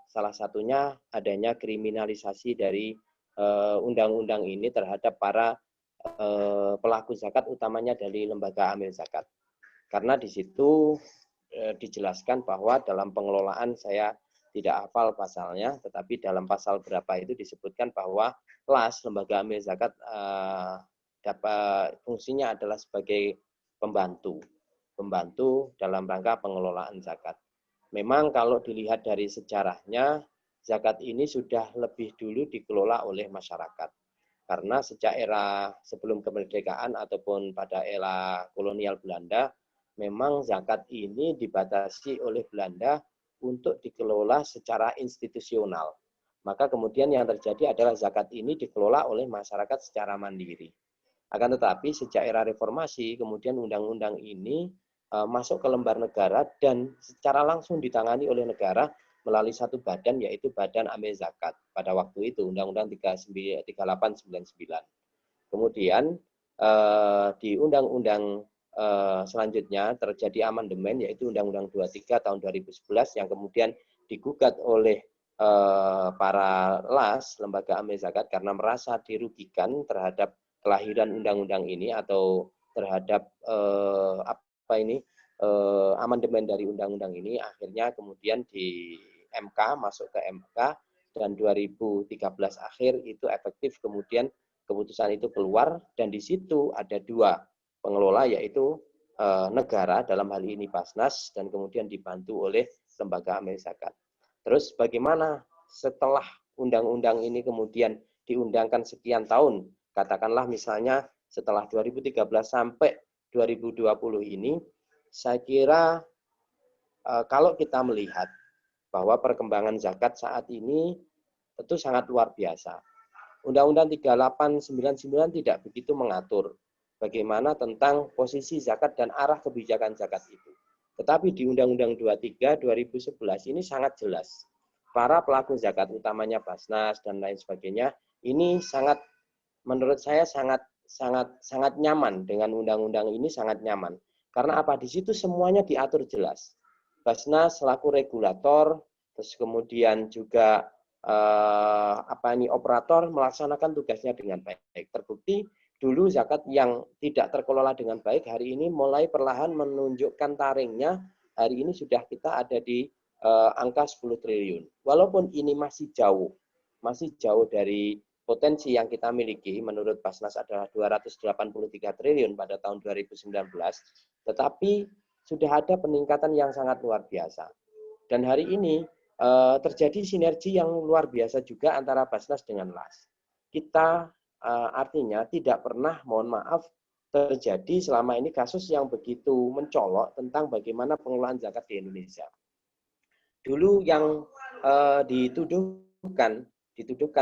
salah satunya adanya kriminalisasi dari undang-undang ini terhadap para pelaku zakat, utamanya dari lembaga amil zakat. Karena di situ dijelaskan bahwa dalam pengelolaan, saya tidak hafal pasalnya, tetapi dalam pasal berapa itu disebutkan bahwa LAS, lembaga amil zakat, dapat fungsinya adalah sebagai pembantu dalam rangka pengelolaan zakat. Memang kalau dilihat dari sejarahnya, zakat ini sudah lebih dulu dikelola oleh masyarakat. Karena sejak era sebelum kemerdekaan ataupun pada era kolonial Belanda, memang zakat ini dibatasi oleh Belanda untuk dikelola secara institusional. Maka kemudian yang terjadi adalah zakat ini dikelola oleh masyarakat secara mandiri. Akan tetapi sejak era reformasi, kemudian undang-undang ini masuk ke lembar negara dan secara langsung ditangani oleh negara melalui satu badan, yaitu Badan Amil Zakat pada waktu itu, Undang-Undang 3899. Kemudian di undang-undang selanjutnya terjadi amandemen, yaitu Undang-Undang 23 tahun 2011 yang kemudian digugat oleh para LAS, lembaga amil zakat, karena merasa dirugikan terhadap kelahiran undang-undang ini atau terhadap amandemen dari undang-undang ini. Akhirnya kemudian di MK, masuk ke MK, dan 2013 akhir itu efektif, kemudian keputusan itu keluar, dan di situ ada dua pengelola, yaitu negara, dalam hal ini Basnas, dan kemudian dibantu oleh lembaga amil zakat. Terus bagaimana setelah undang-undang ini kemudian diundangkan sekian tahun, katakanlah misalnya setelah 2013 sampai 2020 ini, saya kira kalau kita melihat bahwa perkembangan zakat saat ini tentu sangat luar biasa. Undang-Undang 3899 tidak begitu mengatur bagaimana tentang posisi zakat dan arah kebijakan zakat itu. Tetapi di Undang-Undang 23 2011 ini sangat jelas. Para pelaku zakat, utamanya Basnas dan lain sebagainya, ini sangat, menurut saya sangat nyaman dengan undang-undang ini, sangat nyaman. Karena apa? Di situ semuanya diatur jelas. Basnas selaku regulator, terus kemudian juga operator melaksanakan tugasnya dengan baik. Terbukti dulu zakat yang tidak terkelola dengan baik, hari ini mulai perlahan menunjukkan taringnya. Hari ini sudah kita ada di angka 10 triliun. Walaupun ini masih jauh dari potensi yang kita miliki. Menurut Basnas adalah 283 triliun pada tahun 2019, tetapi sudah ada peningkatan yang sangat luar biasa. Dan hari ini terjadi sinergi yang luar biasa juga antara Basnas dengan LAS. Kita artinya tidak pernah, mohon maaf, terjadi selama ini kasus yang begitu mencolok tentang bagaimana pengelolaan zakat di Indonesia. Dulu yang dituduhkan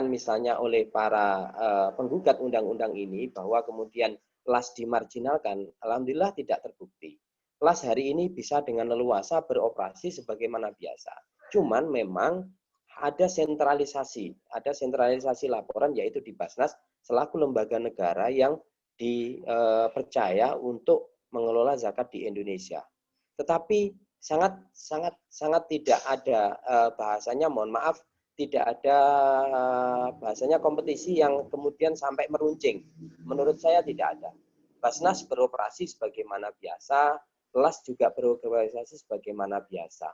misalnya oleh para penggugat undang-undang ini bahwa kemudian LAS dimarginalkan, alhamdulillah tidak terbukti. LAS hari ini bisa dengan leluasa beroperasi sebagaimana biasa. Cuman memang ada sentralisasi laporan yaitu di Basnas selaku lembaga negara yang dipercaya untuk mengelola zakat di Indonesia. Tetapi sangat tidak ada bahasanya, mohon maaf, tidak ada bahasanya kompetisi yang kemudian sampai meruncing. Menurut saya tidak ada. Basnas beroperasi sebagaimana biasa, LAS juga beroperasi sebagaimana biasa.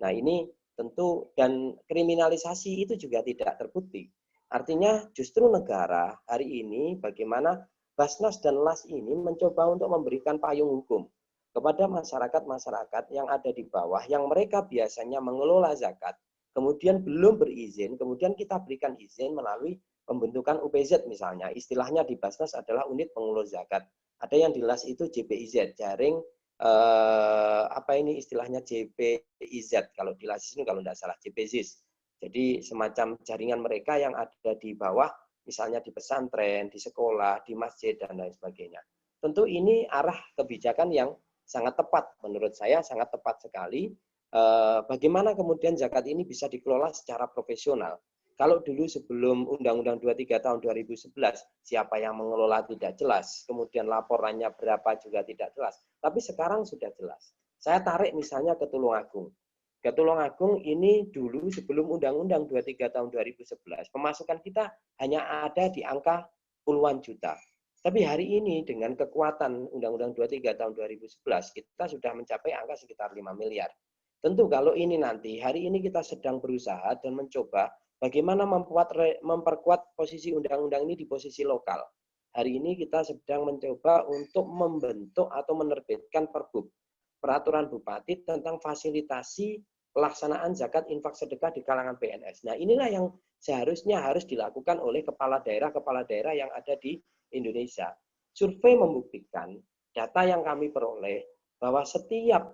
Nah ini tentu, dan kriminalisasi itu juga tidak terbukti. Artinya justru negara hari ini bagaimana Basnas dan LAS ini mencoba untuk memberikan payung hukum kepada masyarakat-masyarakat yang ada di bawah, yang mereka biasanya mengelola zakat, kemudian belum berizin, kemudian kita berikan izin melalui pembentukan UPZ misalnya. Istilahnya di Basnas adalah unit pengelola zakat. Ada yang di LAS itu JPIZ, jaring istilahnya JPIZ, kalau di LAS ini kalau tidak salah JPZIS. Jadi semacam jaringan mereka yang ada di bawah, misalnya di pesantren, di sekolah, di masjid, dan lain sebagainya. Tentu ini arah kebijakan yang sangat tepat, menurut saya sangat tepat sekali. Bagaimana kemudian zakat ini bisa dikelola secara profesional. Kalau dulu sebelum Undang-Undang 23 tahun 2011, siapa yang mengelola tidak jelas, kemudian laporannya berapa juga tidak jelas. Tapi sekarang sudah jelas. Saya tarik misalnya ke Tulungagung. Ke Tulungagung ini dulu sebelum Undang-Undang 23 tahun 2011, pemasukan kita hanya ada di angka puluhan juta. Tapi hari ini dengan kekuatan Undang-Undang 23 tahun 2011, kita sudah mencapai angka sekitar 5 miliar. Tentu kalau ini nanti, hari ini kita sedang berusaha dan mencoba bagaimana memperkuat posisi undang-undang ini di posisi lokal. Hari ini kita sedang mencoba untuk membentuk atau menerbitkan Perbup, peraturan Bupati tentang fasilitasi pelaksanaan zakat infak sedekah di kalangan PNS. Nah inilah yang seharusnya harus dilakukan oleh kepala daerah yang ada di Indonesia. Survei membuktikan, data yang kami peroleh, bahwa setiap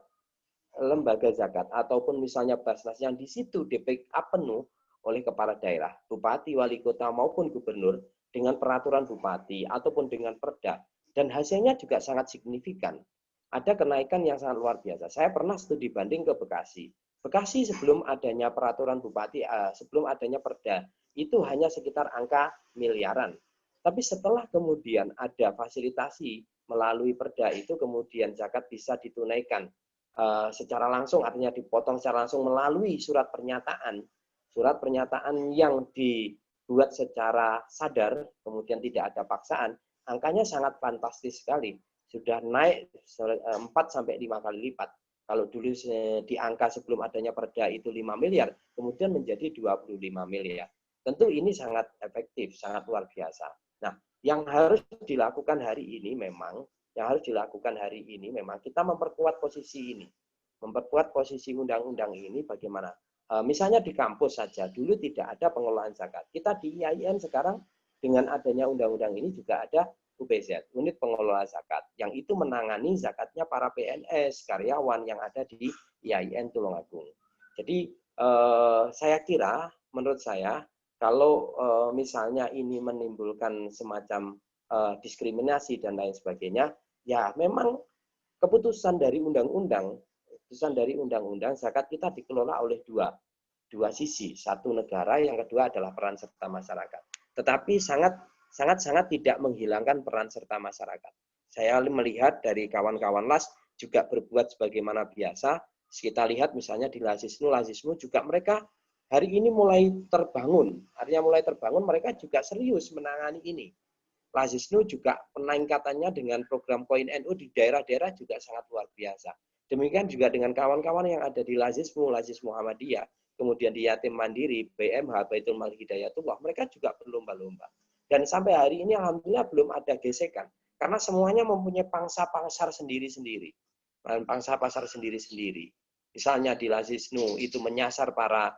lembaga zakat ataupun misalnya Basnas yang di situ di-backup penuh oleh kepala daerah, bupati, wali kota maupun gubernur dengan peraturan bupati ataupun dengan perda, dan hasilnya juga sangat signifikan. Ada kenaikan yang sangat luar biasa. Saya pernah studi banding ke Bekasi. Bekasi sebelum adanya peraturan bupati, sebelum adanya perda, itu hanya sekitar angka miliaran. Tapi setelah kemudian ada fasilitasi melalui perda itu, kemudian zakat bisa ditunaikan secara langsung, artinya dipotong secara langsung melalui surat pernyataan yang dibuat secara sadar, kemudian tidak ada paksaan, angkanya sangat fantastis sekali. Sudah naik 4-5 kali lipat. Kalau dulu di angka sebelum adanya perda itu 5 miliar, kemudian menjadi 25 miliar. Tentu ini sangat efektif, sangat luar biasa. Nah, yang harus dilakukan hari ini memang kita memperkuat posisi ini. Memperkuat posisi undang-undang ini bagaimana? Misalnya di kampus saja, dulu tidak ada pengelolaan zakat. Kita di IAIN sekarang dengan adanya undang-undang ini juga ada UPZ, unit pengelola zakat, yang itu menangani zakatnya para PNS, karyawan yang ada di IAIN Tulungagung. Jadi saya kira, menurut saya, kalau misalnya ini menimbulkan semacam diskriminasi dan lain sebagainya, ya memang keputusan dari undang-undang zakat kita dikelola oleh dua sisi, satu negara, yang kedua adalah peran serta masyarakat. Tetapi sangat tidak menghilangkan peran serta masyarakat. Saya melihat dari kawan-kawan LAS juga berbuat sebagaimana biasa. Kita lihat misalnya di Lazisnu juga mereka hari ini mulai terbangun. Artinya mulai terbangun, mereka juga serius menangani ini. Lazisnu juga peningkatannya dengan program Koin NU di daerah-daerah juga sangat luar biasa. Demikian juga dengan kawan-kawan yang ada di Lazis Muhammadiyah, kemudian di Yatim Mandiri, BMH, Baitul Mal Hidayatullah, mereka juga berlomba-lomba. Dan sampai hari ini alhamdulillah belum ada gesekan, karena semuanya mempunyai pangsa pasar sendiri-sendiri. Pangsa pasar sendiri-sendiri. Misalnya di Lazisnu itu menyasar para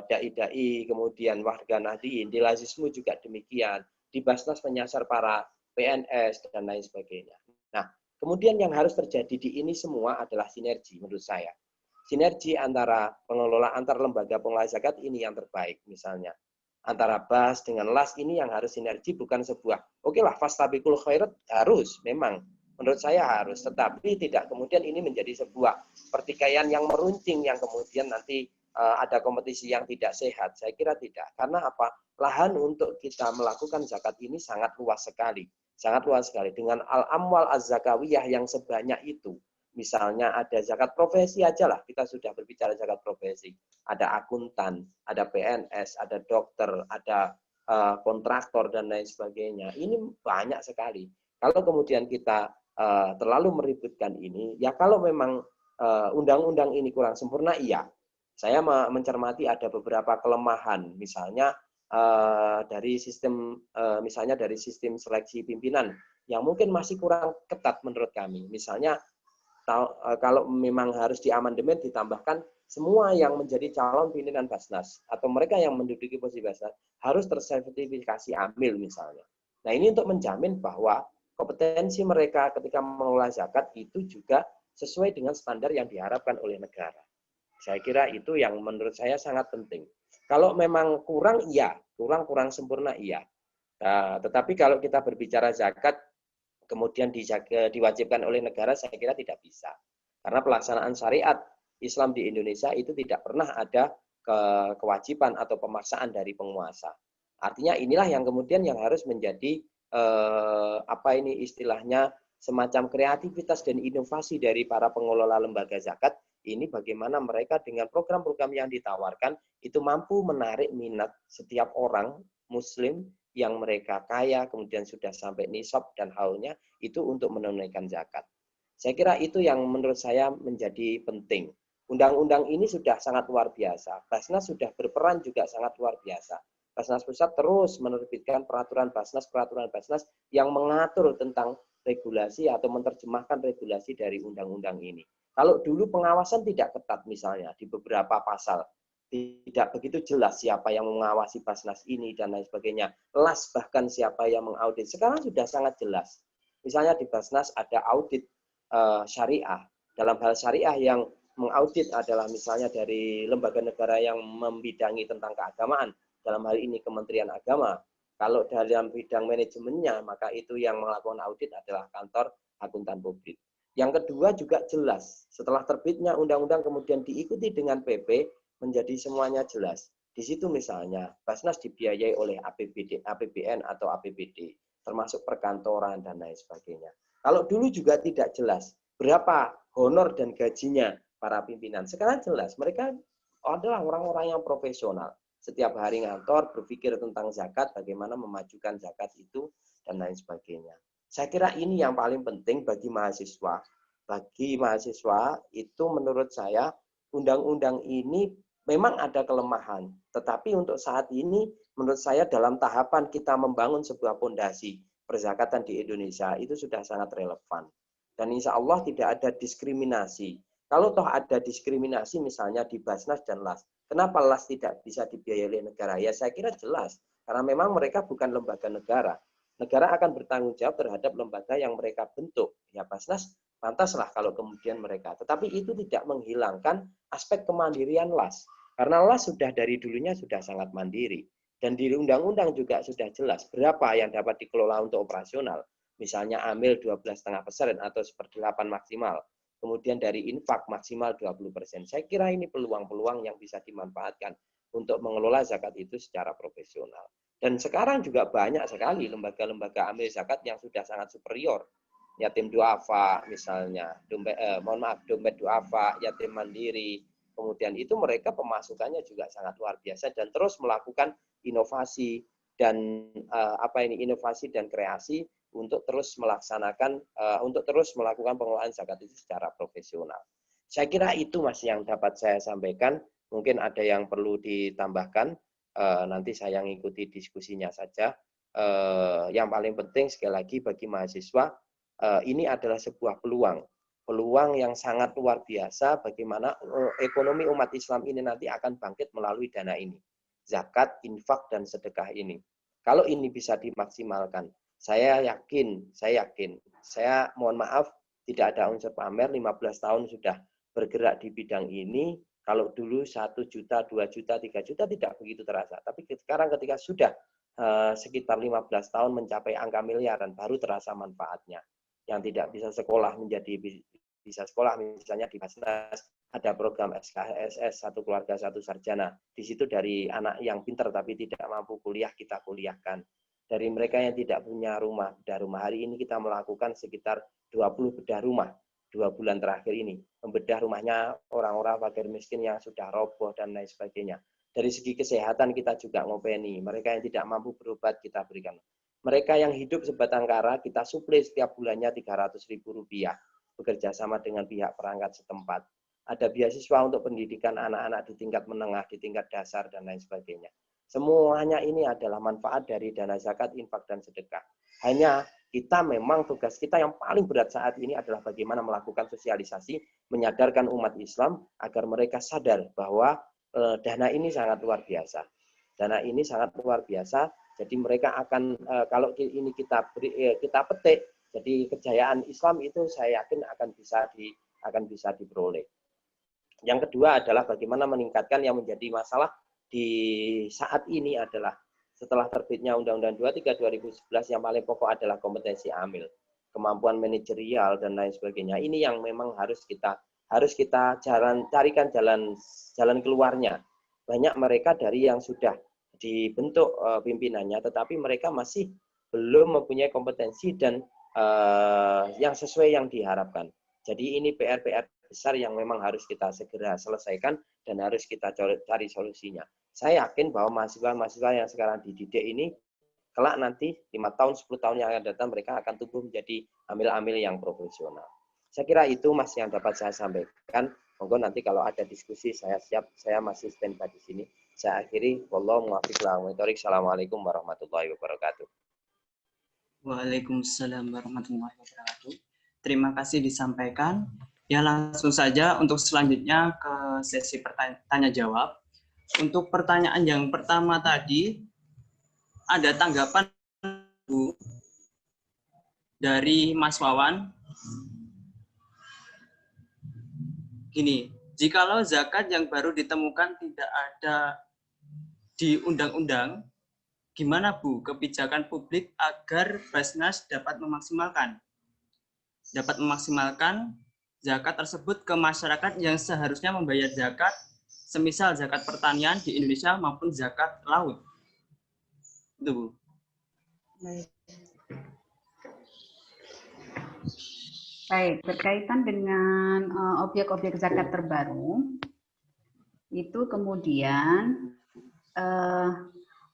dai-dai, kemudian warga Nahdien, di Lazisnu juga demikian. di Basnas menyasar para PNS dan lain sebagainya. Nah, kemudian yang harus terjadi di ini semua adalah sinergi menurut saya. Sinergi antara pengelola antar lembaga pengelola zakat ini yang terbaik misalnya. Antara BAS dengan LAS ini yang harus sinergi, bukan sebuah, oke lah fastabiqul khairat harus, memang menurut saya harus, tetapi tidak kemudian ini menjadi sebuah pertikaian yang meruncing yang kemudian nanti ada kompetisi yang tidak sehat. Saya kira tidak. Karena apa? Lahan untuk kita melakukan zakat ini sangat luas sekali. Sangat luas sekali. Dengan al-amwal az-zakawiyah yang sebanyak itu. Misalnya ada zakat profesi aja lah. Kita sudah berbicara zakat profesi. Ada akuntan, ada PNS, ada dokter, ada kontraktor, dan lain sebagainya. Ini banyak sekali. Kalau kemudian kita terlalu meributkan ini, ya kalau memang undang-undang ini kurang sempurna, iya. Saya mencermati ada beberapa kelemahan, misalnya dari sistem seleksi pimpinan yang mungkin masih kurang ketat menurut kami. Misalnya kalau memang harus diamandemen ditambahkan semua yang menjadi calon pimpinan Basnas atau mereka yang menduduki posisi Basnas harus tersertifikasi AMIL misalnya. Nah, ini untuk menjamin bahwa kompetensi mereka ketika mengelola zakat itu juga sesuai dengan standar yang diharapkan oleh negara. Saya kira itu yang menurut saya sangat penting. Kalau memang kurang, iya. Kurang sempurna, iya. Tetapi kalau kita berbicara zakat, kemudian diwajibkan oleh negara, saya kira tidak bisa. Karena pelaksanaan syariat Islam di Indonesia itu tidak pernah ada kewajiban atau pemaksaan dari penguasa. Artinya inilah yang kemudian yang harus menjadi istilahnya semacam kreativitas dan inovasi dari para pengelola lembaga zakat. Ini bagaimana mereka dengan program-program yang ditawarkan itu mampu menarik minat setiap orang Muslim yang mereka kaya, kemudian sudah sampai nisab dan haulnya, itu untuk menunaikan zakat. Saya kira itu yang menurut saya menjadi penting. Undang-undang ini sudah sangat luar biasa. Basnas sudah berperan juga sangat luar biasa. Basnas Pusat terus menerbitkan peraturan Basnas yang mengatur tentang regulasi atau menerjemahkan regulasi dari undang-undang ini. Kalau dulu pengawasan tidak ketat misalnya di beberapa pasal, tidak begitu jelas siapa yang mengawasi Basnas ini dan lain sebagainya. LAS bahkan siapa yang mengaudit. Sekarang sudah sangat jelas. Misalnya di Basnas ada audit syariah. Dalam hal syariah yang mengaudit adalah misalnya dari lembaga negara yang membidangi tentang keagamaan. Dalam hal ini Kementerian Agama. Kalau dalam bidang manajemennya, maka itu yang melakukan audit adalah kantor akuntan publik. Yang kedua juga jelas, setelah terbitnya undang-undang kemudian diikuti dengan PP, menjadi semuanya jelas. Di situ misalnya, Basnas dibiayai oleh APBN atau APBD, termasuk perkantoran dan lain sebagainya. Kalau dulu juga tidak jelas, berapa honor dan gajinya para pimpinan. Sekarang jelas, mereka adalah orang-orang yang profesional. Setiap hari ngantor, berpikir tentang zakat, bagaimana memajukan zakat itu, dan lain sebagainya. Saya kira ini yang paling penting bagi mahasiswa. Bagi mahasiswa itu menurut saya undang-undang ini memang ada kelemahan. Tetapi untuk saat ini menurut saya dalam tahapan kita membangun sebuah fondasi perzakatan di Indonesia itu sudah sangat relevan. Dan insya Allah tidak ada diskriminasi. Kalau toh ada diskriminasi misalnya di Basnas dan LAS, kenapa LAS tidak bisa dibiayai oleh negara? Ya saya kira jelas. Karena memang mereka bukan lembaga negara. Negara akan bertanggung jawab terhadap lembaga yang mereka bentuk. Ya Basnas pantaslah kalau kemudian mereka. Tetapi itu tidak menghilangkan aspek kemandirian LAS. Karena LAS sudah dari dulunya sudah sangat mandiri. Dan di undang-undang juga sudah jelas berapa yang dapat dikelola untuk operasional. Misalnya AMIL 12,5% atau 1/8 maksimal. Kemudian dari infak maksimal 20%. Saya kira ini peluang-peluang yang bisa dimanfaatkan untuk mengelola zakat itu secara profesional. Dan sekarang juga banyak sekali lembaga-lembaga amil zakat yang sudah sangat superior. Yatim duafa misalnya, dompet duafa, yatim mandiri. Kemudian itu mereka pemasukannya juga sangat luar biasa dan terus melakukan inovasi dan inovasi dan kreasi untuk terus melaksanakan melakukan pengelolaan zakat itu secara profesional. Saya kira itu Mas yang dapat saya sampaikan. Mungkin ada yang perlu ditambahkan. Nanti saya ngikuti diskusinya saja. Yang paling penting sekali lagi bagi mahasiswa ini adalah sebuah peluang yang sangat luar biasa bagaimana ekonomi umat Islam ini nanti akan bangkit melalui dana ini, zakat, infak dan sedekah ini. Kalau ini bisa dimaksimalkan, saya mohon maaf, tidak ada unsur pamer, 15 tahun sudah bergerak di bidang ini. Kalau dulu 1 juta, 2 juta, 3 juta tidak begitu terasa. Tapi sekarang ketika sudah sekitar 15 tahun mencapai angka miliaran, baru terasa manfaatnya. Yang tidak bisa sekolah menjadi bisa sekolah, misalnya di Basnas ada program SKSS, satu keluarga satu sarjana. Di situ dari anak yang pintar tapi tidak mampu kuliah, kita kuliahkan. Dari mereka yang tidak punya rumah, bedah rumah. Hari ini kita melakukan sekitar 20 bedah rumah 2 bulan terakhir ini, membedah rumahnya orang-orang fakir miskin yang sudah roboh dan lain sebagainya. Dari segi kesehatan kita juga ngopeni, mereka yang tidak mampu berobat kita berikan. Mereka yang hidup sebatang kara kita suplai setiap bulannya Rp300.000, bekerja sama dengan pihak perangkat setempat. Ada beasiswa untuk pendidikan anak-anak di tingkat menengah, di tingkat dasar dan lain sebagainya. Semuanya ini adalah manfaat dari dana zakat, infak dan sedekah. Hanya kita memang tugas kita yang paling berat saat ini adalah bagaimana melakukan sosialisasi, menyadarkan umat Islam agar mereka sadar bahwa dana ini sangat luar biasa. Dana ini sangat luar biasa, jadi mereka akan, kalau ini kita petik, jadi kejayaan Islam itu saya yakin akan bisa diperoleh. Yang kedua adalah bagaimana meningkatkan yang menjadi masalah di saat ini adalah setelah terbitnya Undang-Undang 23 2011 yang paling pokok adalah kompetensi amil, kemampuan manajerial dan lain sebagainya. Ini yang memang harus kita carikan jalan keluarnya. Banyak mereka dari yang sudah dibentuk pimpinannya, tetapi mereka masih belum mempunyai kompetensi dan yang sesuai yang diharapkan. Jadi ini PR-PR besar yang memang harus kita segera selesaikan dan harus kita cari solusinya. Saya yakin bahwa mahasiswa-mahasiswa yang sekarang dididik ini, kelak nanti 5 tahun, 10 tahun yang akan datang, mereka akan tumbuh menjadi amil-amil yang profesional. Saya kira itu Mas yang dapat saya sampaikan. Monggo nanti kalau ada diskusi, saya siap, saya masih standby di sini. Saya akhiri, wallahu muwaffiq ila aqwamit thoriq. Assalamualaikum warahmatullahi wabarakatuh. Waalaikumsalam warahmatullahi wabarakatuh. Terima kasih disampaikan. Ya, langsung saja untuk selanjutnya ke sesi tanya jawab. Untuk pertanyaan yang pertama tadi, ada tanggapan Bu dari Mas Wawan. Gini, jikalau zakat yang baru ditemukan tidak ada di undang-undang, gimana Bu kebijakan publik agar Basnas dapat memaksimalkan zakat tersebut ke masyarakat yang seharusnya membayar zakat, semisal zakat pertanian di Indonesia maupun zakat laut. Itu Bu. Baik, berkaitan dengan objek-objek zakat terbaru, itu kemudian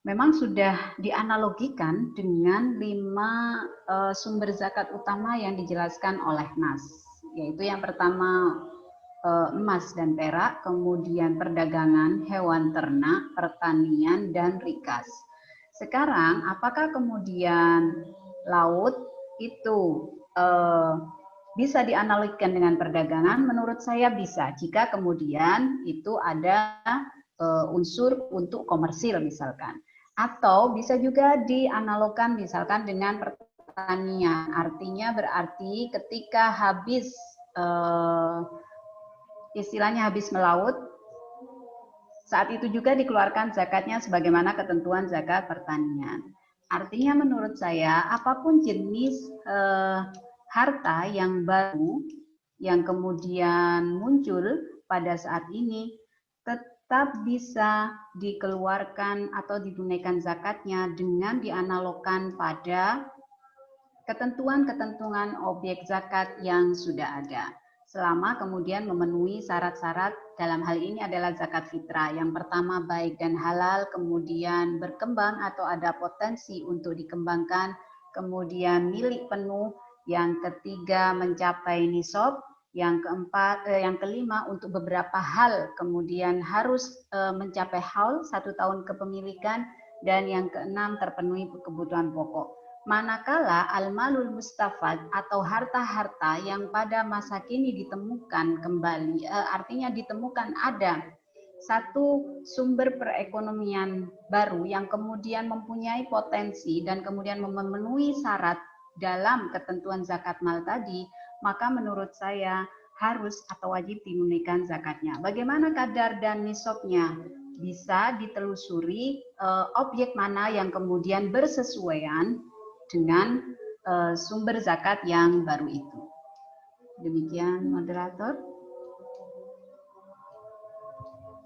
memang sudah dianalogikan dengan 5 sumber zakat utama yang dijelaskan oleh Nas, yaitu yang pertama emas dan perak, kemudian perdagangan, hewan ternak, pertanian, dan rikas. Sekarang, apakah kemudian laut itu bisa dianalogikan dengan perdagangan? Menurut saya bisa, jika kemudian itu ada unsur untuk komersil misalkan. Atau bisa juga dianalogkan misalkan dengan pertanian. Artinya berarti ketika habis istilahnya habis melaut, saat itu juga dikeluarkan zakatnya sebagaimana ketentuan zakat pertanian. Artinya menurut saya apapun jenis harta yang baru yang kemudian muncul pada saat ini tetap bisa dikeluarkan atau ditunaikan zakatnya dengan dianalogkan pada ketentuan-ketentuan objek zakat yang sudah ada. Selama kemudian memenuhi syarat-syarat, dalam hal ini adalah zakat fitrah. Yang pertama baik dan halal, kemudian berkembang atau ada potensi untuk dikembangkan, kemudian milik penuh, yang ketiga mencapai nisab, yang kelima untuk beberapa hal kemudian harus mencapai haul 1 tahun kepemilikan, dan yang keenam terpenuhi kebutuhan pokok. Manakala al-malul mustafad atau harta-harta yang pada masa kini ditemukan kembali, artinya ditemukan ada satu sumber perekonomian baru yang kemudian mempunyai potensi dan kemudian memenuhi syarat dalam ketentuan zakat mal tadi, maka menurut saya harus atau wajib ditunaikan zakatnya. Bagaimana kadar dan nisabnya? Bisa ditelusuri objek mana yang kemudian bersesuaian dengan sumber zakat yang baru itu. Demikian moderator.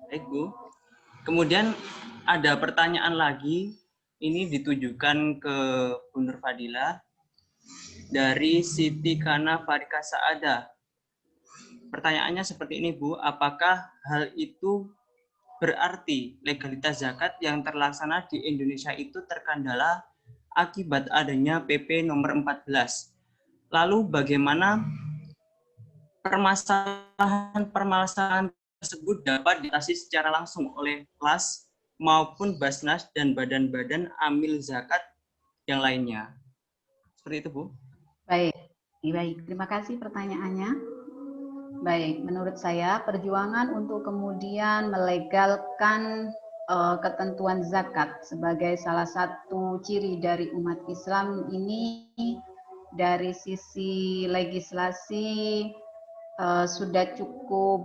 Baik, Bu. Kemudian ada pertanyaan lagi, ini ditujukan ke Bu Nur Fadilah dari Siti Kana Farika Saada. Pertanyaannya seperti ini, Bu, apakah hal itu berarti legalitas zakat yang terlaksana di Indonesia itu terkendala akibat adanya PP nomor 14? Lalu bagaimana permasalahan tersebut dapat diatasi secara langsung oleh KLAS maupun Basnas dan badan-badan amil zakat yang lainnya? Seperti itu, Bu. Baik. Terima kasih pertanyaannya. Baik, menurut saya perjuangan untuk kemudian melegalkan ketentuan zakat sebagai salah satu ciri dari umat Islam ini dari sisi legislasi sudah cukup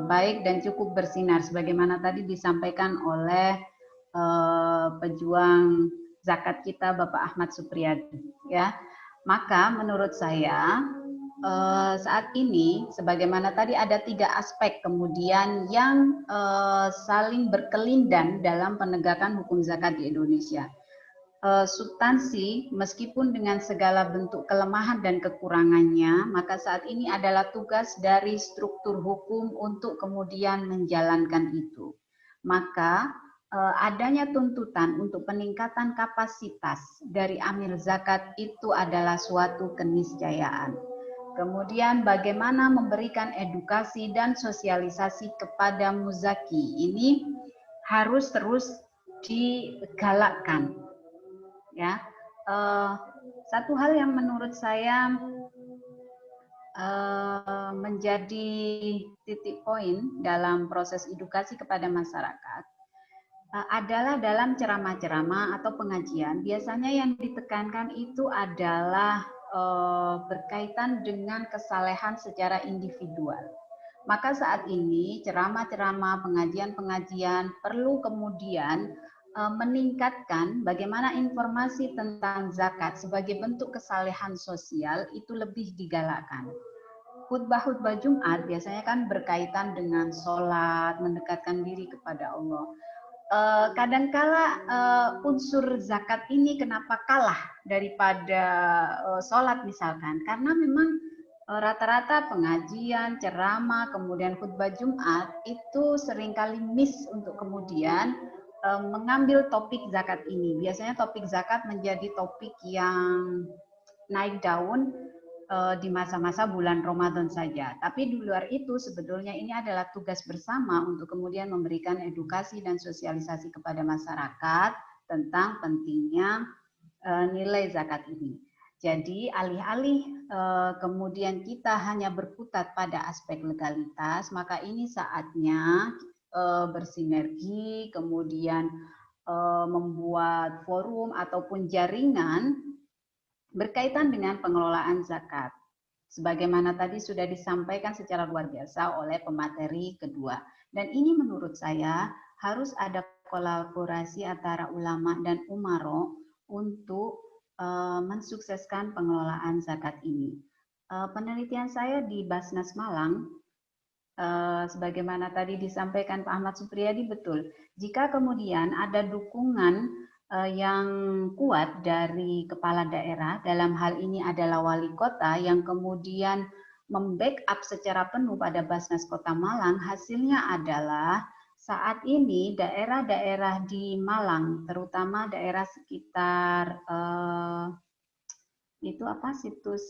baik dan cukup bersinar sebagaimana tadi disampaikan oleh pejuang zakat kita Bapak Ahmad Supriyadi, ya. Maka menurut saya saat ini sebagaimana tadi ada 3 aspek kemudian yang saling berkelindan dalam penegakan hukum zakat di Indonesia. Substansi meskipun dengan segala bentuk kelemahan dan kekurangannya, maka saat ini adalah tugas dari struktur hukum untuk kemudian menjalankan itu. Maka adanya tuntutan untuk peningkatan kapasitas dari amil zakat itu adalah suatu keniscayaan. Kemudian bagaimana memberikan edukasi dan sosialisasi kepada muzaki ini harus terus digalakkan. Ya, satu hal yang menurut saya menjadi titik poin dalam proses edukasi kepada masyarakat adalah dalam ceramah-ceramah atau pengajian. Biasanya yang ditekankan itu adalah berkaitan dengan kesalehan secara individual. Maka saat ini ceramah-ceramah, pengajian-pengajian perlu kemudian meningkatkan bagaimana informasi tentang zakat sebagai bentuk kesalehan sosial itu lebih digalakkan. Khutbah-khutbah Jumat biasanya kan berkaitan dengan sholat, mendekatkan diri kepada Allah. Kadangkala unsur zakat ini kenapa kalah daripada sholat misalkan? Karena memang rata-rata pengajian, ceramah, kemudian khutbah Jumat itu seringkali miss untuk kemudian mengambil topik zakat ini. Biasanya topik zakat menjadi topik yang naik daun di masa-masa bulan Ramadan saja. Tapi di luar itu sebetulnya ini adalah tugas bersama untuk kemudian memberikan edukasi dan sosialisasi kepada masyarakat tentang pentingnya nilai zakat ini. Jadi alih-alih kemudian kita hanya berkutat pada aspek legalitas, maka ini saatnya bersinergi, kemudian membuat forum ataupun jaringan berkaitan dengan pengelolaan zakat. Sebagaimana tadi sudah disampaikan secara luar biasa oleh pemateri kedua. Dan ini menurut saya harus ada kolaborasi antara ulama dan umaro untuk mensukseskan pengelolaan zakat ini. Penelitian saya di Basnas Malang, sebagaimana tadi disampaikan Pak Ahmad Supriyadi, betul. Jika kemudian ada dukungan yang kuat dari kepala daerah, dalam hal ini adalah wali kota yang kemudian membackup secara penuh pada Basnas Kota Malang, hasilnya adalah saat ini daerah-daerah di Malang, terutama daerah sekitar itu apa situs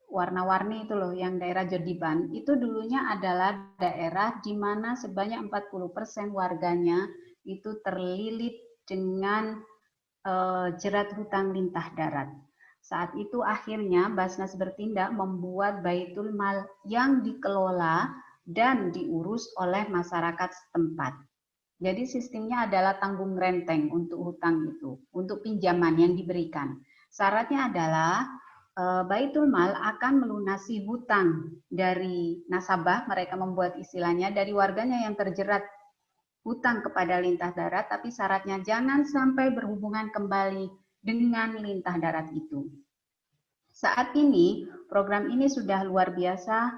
warna-warni itu loh, yang daerah Jodiban, itu dulunya adalah daerah di mana sebanyak 40% warganya itu terlilit dengan jerat hutang lintah darat. Saat itu akhirnya Basnas bertindak membuat Baitul Mal yang dikelola dan diurus oleh masyarakat setempat. Jadi sistemnya adalah tanggung renteng untuk hutang itu, untuk pinjaman yang diberikan. Syaratnya adalah Baitul Mal akan melunasi hutang dari nasabah, mereka membuat istilahnya dari warganya yang terjerat hutang kepada lintah darat, tapi syaratnya jangan sampai berhubungan kembali dengan lintah darat itu. Saat ini program ini sudah luar biasa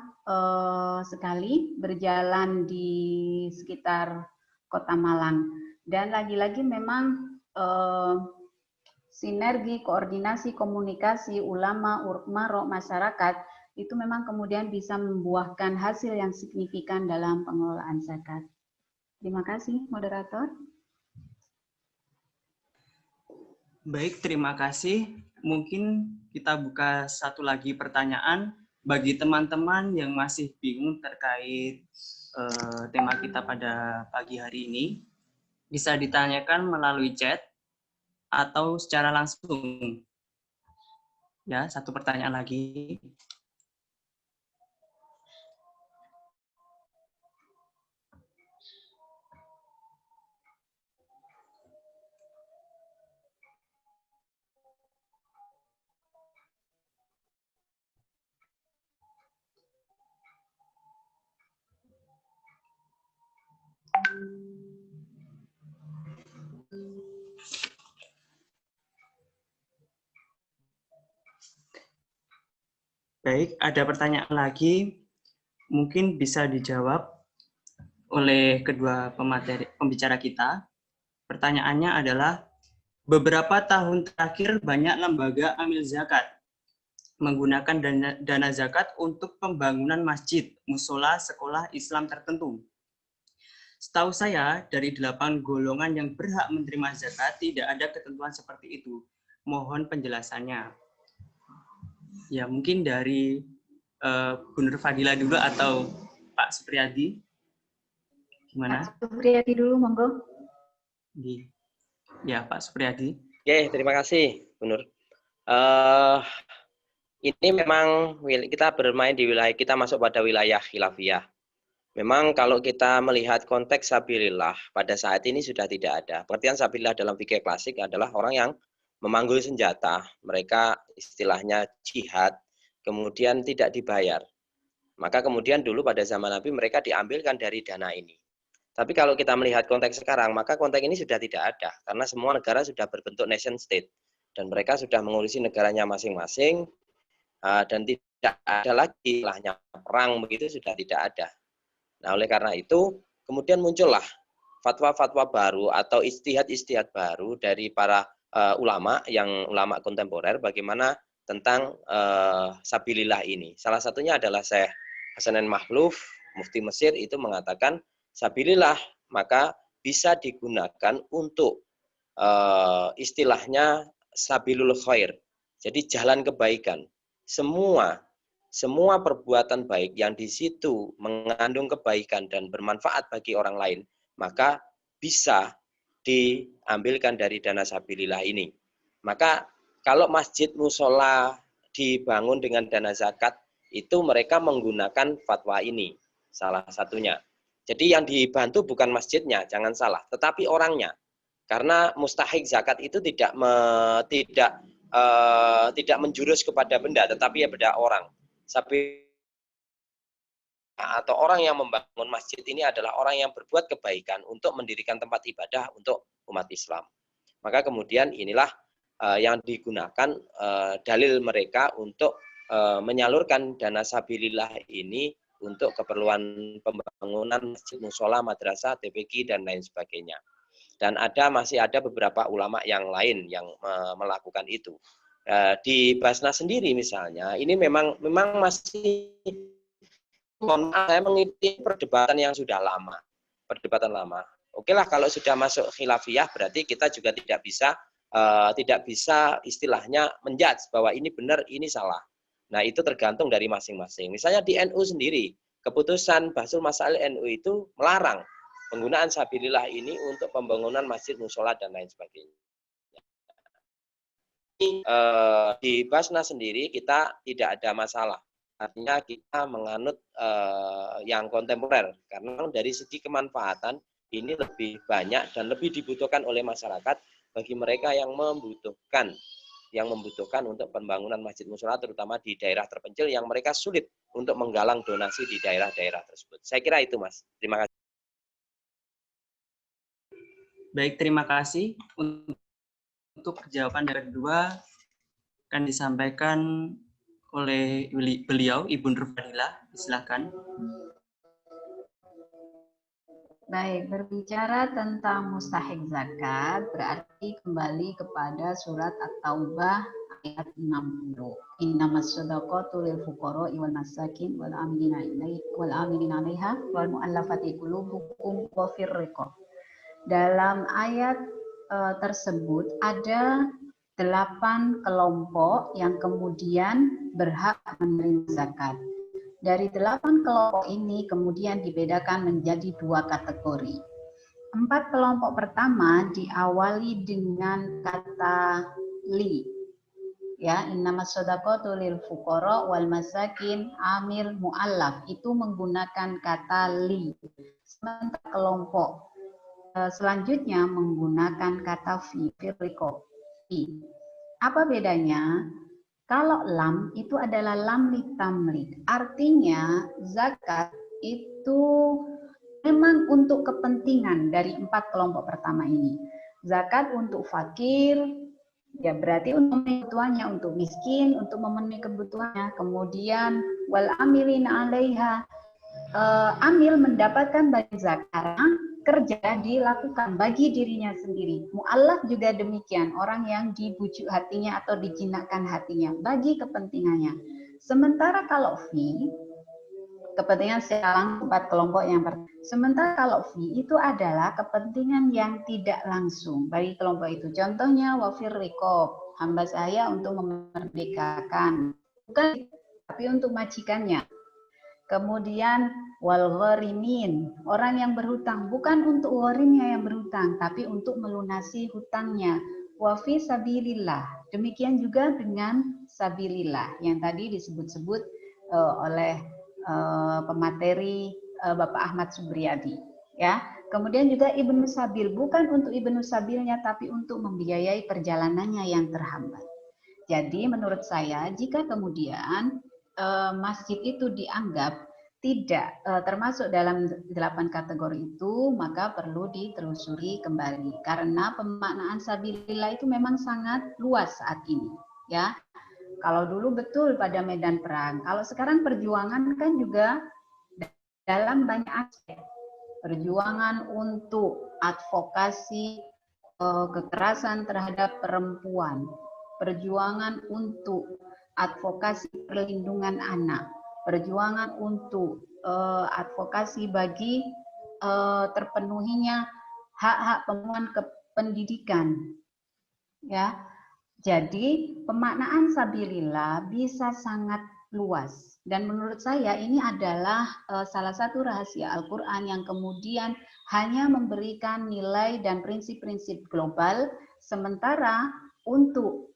sekali berjalan di sekitar Kota Malang, dan lagi-lagi memang sinergi, koordinasi, komunikasi ulama, urma, masyarakat itu memang kemudian bisa membuahkan hasil yang signifikan dalam pengelolaan zakat. Terima kasih, moderator. Baik, terima kasih. Mungkin kita buka satu lagi pertanyaan bagi teman-teman yang masih bingung terkait tema kita pada pagi hari ini. Bisa ditanyakan melalui chat atau secara langsung. Ya, satu pertanyaan lagi. Baik, ada pertanyaan lagi, mungkin bisa dijawab oleh kedua pembicara kita. Pertanyaannya adalah, beberapa tahun terakhir banyak lembaga amil zakat menggunakan dana zakat untuk pembangunan masjid, musola, sekolah Islam tertentu. Setahu saya, dari 8 golongan yang berhak menerima zakat, tidak ada ketentuan seperti itu. Mohon penjelasannya. Ya, mungkin dari Bu Nur Fadila dulu atau Pak Supriyadi. Gimana? Pak Supriyadi dulu, monggo. Ya, Pak Supriyadi. Oke, terima kasih, Bu Nur. Ini memang kita bermain di wilayah, kita masuk pada wilayah khilafiyah. Memang kalau kita melihat konteks sabilillah pada saat ini sudah tidak ada. Pengertian sabilillah dalam fikih klasik adalah orang yang memanggul senjata, mereka istilahnya jihad, kemudian tidak dibayar. Maka kemudian dulu pada zaman Nabi mereka diambilkan dari dana ini. Tapi kalau kita melihat konteks sekarang, maka konteks ini sudah tidak ada. Karena semua negara sudah berbentuk nation state. Dan mereka sudah mengurusi negaranya masing-masing. Dan tidak ada lagi istilahnya perang begitu, sudah tidak ada. Nah, oleh karena itu, kemudian muncullah fatwa-fatwa baru atau istihad-istihad baru dari para ulama, yang ulama kontemporer, bagaimana tentang sabilillah ini. Salah satunya adalah Syekh Hasanin Mahluf, Mufti Mesir, itu mengatakan sabilillah maka bisa digunakan untuk istilahnya sabilul khair. Jadi jalan kebaikan. Semua perbuatan baik yang di situ mengandung kebaikan dan bermanfaat bagi orang lain, maka bisa diambilkan dari dana sabilillah ini. Maka kalau masjid musola dibangun dengan dana zakat, itu mereka menggunakan fatwa ini, salah satunya. Jadi yang dibantu bukan masjidnya, jangan salah, tetapi orangnya. Karena mustahik zakat itu tidak menjurus kepada benda, tetapi pada orang. Atau orang yang membangun masjid ini adalah orang yang berbuat kebaikan untuk mendirikan tempat ibadah untuk umat Islam. Maka kemudian inilah yang digunakan dalil mereka untuk menyalurkan dana sabilillah ini untuk keperluan pembangunan masjid, musola, madrasah, TPQ, dan lain sebagainya. Dan masih ada beberapa ulama yang lain yang melakukan itu. Di Basnas sendiri misalnya, ini memang masih, saya mengikuti perdebatan yang sudah lama, perdebatan lama. Oke lah, kalau sudah masuk khilafiyah berarti kita juga tidak bisa istilahnya menjudge bahwa ini benar, ini salah. Nah, itu tergantung dari masing-masing. Misalnya di NU sendiri, keputusan Bahsul Masail NU itu melarang penggunaan sabilillah ini untuk pembangunan masjid, musola, dan lain sebagainya. Di Basnas sendiri kita tidak ada masalah. artinya kita menganut yang kontemporer, karena dari segi kemanfaatan ini lebih banyak dan lebih dibutuhkan oleh masyarakat bagi mereka yang membutuhkan untuk pembangunan masjid mushola, terutama di daerah terpencil yang mereka sulit untuk menggalang donasi di daerah-daerah tersebut. Saya kira itu, Mas. Terima kasih. Baik, terima kasih. Untuk jawaban yang kedua akan disampaikan oleh beliau, Ibu Nur Fadilah. Silakan. Baik, berbicara tentang mustahik zakat berarti kembali kepada surat At-Taubah ayat 60. Innamas shadaqatu lil fuqara wal masakin wal amilina 'alaiha wal mu'allafati qulubuhum wa fir riqab. Dalam ayat tersebut ada 8 kelompok yang kemudian berhak menerima zakat. Dari 8 kelompok ini kemudian dibedakan menjadi 2 kategori. 4 kelompok pertama diawali dengan kata li. Ya, innamas shadaqatu lil fuqara wal masakin amil muallaf itu menggunakan kata li. Sementara kelompok selanjutnya menggunakan kata fi. Apa bedanya? Kalau lam itu adalah lam litamlik, artinya zakat itu memang untuk kepentingan dari 4 kelompok pertama ini. Zakat untuk fakir, ya berarti untuk kebutuhannya, untuk miskin, untuk memenuhi kebutuhannya. Kemudian wal amilina 'alaiha, amil mendapatkan bagi zakat, kerja dilakukan bagi dirinya sendiri. Mu'allaf juga demikian, orang yang dibujuk hatinya atau dijinakkan hatinya bagi kepentingannya. Sementara kalau fi, kepentingan secara langsung 4 kelompok yang pertama. Sementara kalau fi itu adalah kepentingan yang tidak langsung bagi kelompok itu. Contohnya wafir riqab, hamba saya untuk memerdekakan, bukan tapi untuk majikannya. Kemudian wal gharimin, orang yang berhutang, bukan untuk gharimnya yang berhutang, tapi untuk melunasi hutangnya. Wa fi sabilillah, demikian juga dengan sabilillah yang tadi disebut-sebut oleh pemateri Bapak Ahmad Subriyadi. Ya, kemudian juga Ibnu Sabil, bukan untuk Ibnu Sabilnya, tapi untuk membiayai perjalanannya yang terhambat. Jadi menurut saya, jika kemudian masjid itu dianggap tidak termasuk dalam 8 kategori itu, maka perlu ditelusuri kembali. Karena pemaknaan sabilillah itu memang sangat luas saat ini. Ya, kalau dulu betul pada medan perang. Kalau sekarang perjuangan kan juga dalam banyak aspek. Perjuangan untuk advokasi kekerasan terhadap perempuan. Perjuangan untuk advokasi perlindungan anak, perjuangan untuk advokasi bagi terpenuhinya hak-hak pemohon pendidikan. Ya, jadi pemaknaan sabilillah bisa sangat luas dan menurut saya ini adalah salah satu rahasia Al-Quran yang kemudian hanya memberikan nilai dan prinsip-prinsip global, sementara untuk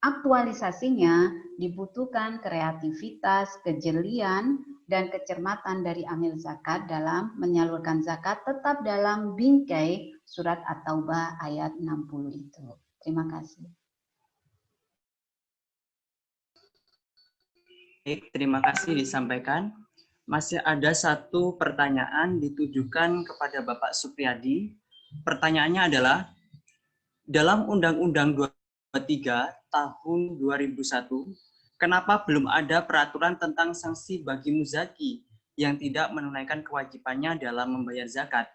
aktualisasinya dibutuhkan kreativitas, kejelian, dan kecermatan dari amil zakat dalam menyalurkan zakat tetap dalam bingkai surat At-Taubah ayat 60 itu. Terima kasih. Baik, terima kasih disampaikan. Masih ada satu pertanyaan ditujukan kepada Bapak Supriyadi. Pertanyaannya adalah, dalam Undang-Undang 23 tahun 2001, kenapa belum ada peraturan tentang sanksi bagi muzaki yang tidak menunaikan kewajibannya dalam membayar zakat?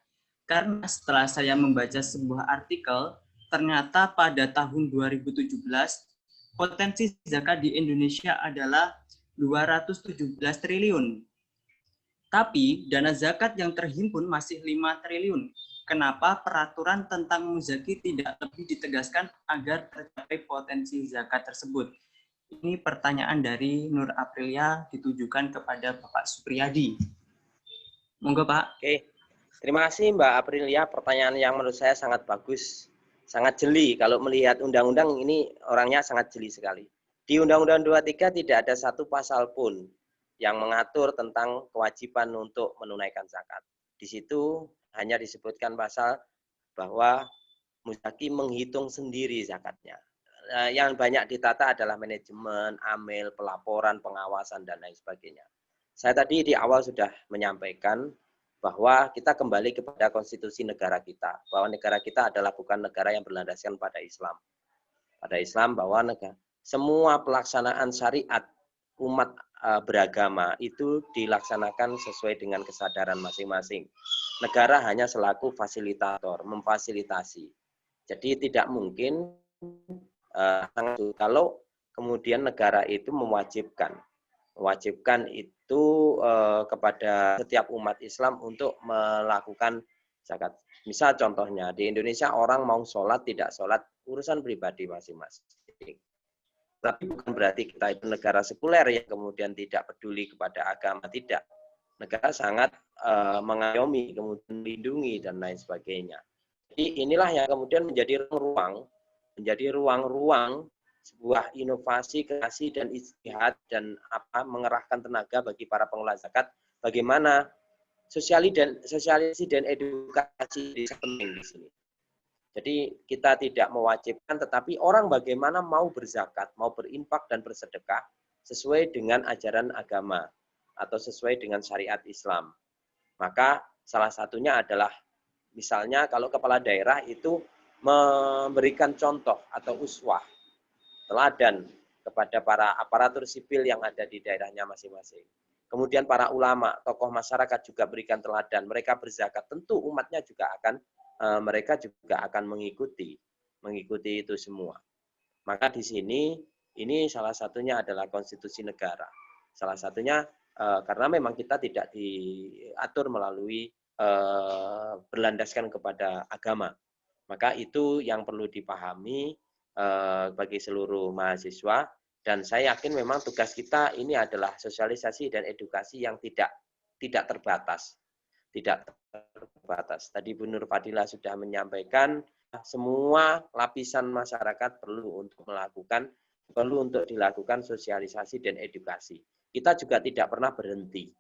Karena setelah saya membaca sebuah artikel, ternyata pada tahun 2017, potensi zakat di Indonesia adalah 217 triliun. Tapi dana zakat yang terhimpun masih 5 triliun. Kenapa peraturan tentang muzaki tidak lebih ditegaskan agar tercapai potensi zakat tersebut? Ini pertanyaan dari Nur Aprilia ditujukan kepada Bapak Supriyadi. Monggo Pak. Oke, terima kasih Mbak Aprilia. Pertanyaan yang menurut saya sangat bagus, sangat jeli. Kalau melihat undang-undang ini orangnya sangat jeli sekali. Di Undang-Undang 23 tidak ada satu pasal pun yang mengatur tentang kewajiban untuk menunaikan zakat. Di situ hanya disebutkan pasal bahwa muzaki menghitung sendiri zakatnya. Yang banyak ditata adalah manajemen, amil, pelaporan, pengawasan, dan lain sebagainya. Saya tadi di awal sudah menyampaikan bahwa kita kembali kepada konstitusi negara kita, bahwa negara kita adalah bukan negara yang berlandaskan pada Islam. Pada Islam bahwa semua pelaksanaan syariat umat beragama itu dilaksanakan sesuai dengan kesadaran masing-masing. Negara hanya selaku fasilitator, memfasilitasi. Jadi tidak mungkin kalau kemudian negara itu mewajibkan itu kepada setiap umat Islam untuk melakukan zakat. Misal contohnya di Indonesia orang mau sholat tidak sholat urusan pribadi masing-masing. Tapi bukan berarti kita itu negara sekuler yang kemudian tidak peduli kepada agama, tidak. Negara sangat mengayomi, kemudian melindungi dan lain sebagainya. Jadi inilah yang kemudian menjadi ruang-ruang sebuah inovasi, kreasi dan ijtihad dan mengerahkan tenaga bagi para pengelola zakat. Bagaimana sosialisasi dan edukasi penting di sini. Jadi kita tidak mewajibkan, tetapi orang bagaimana mau berzakat, mau berinfak dan bersedekah sesuai dengan ajaran agama atau sesuai dengan syariat Islam. Maka salah satunya adalah misalnya kalau kepala daerah itu memberikan contoh atau uswah, teladan kepada para aparatur sipil yang ada di daerahnya masing-masing. Kemudian para ulama, tokoh masyarakat juga berikan teladan. Mereka berzakat, tentu umatnya juga mereka juga akan mengikuti itu semua. Maka di sini ini salah satunya adalah konstitusi negara. Salah satunya karena memang kita tidak diatur melalui berlandaskan kepada agama. Maka itu yang perlu dipahami bagi seluruh mahasiswa. Dan saya yakin memang tugas kita ini adalah sosialisasi dan edukasi yang tidak terbatas. Tidak terbatas. Tadi Bu Nur Fadilah sudah menyampaikan semua lapisan masyarakat perlu untuk dilakukan sosialisasi dan edukasi. Kita juga tidak pernah berhenti.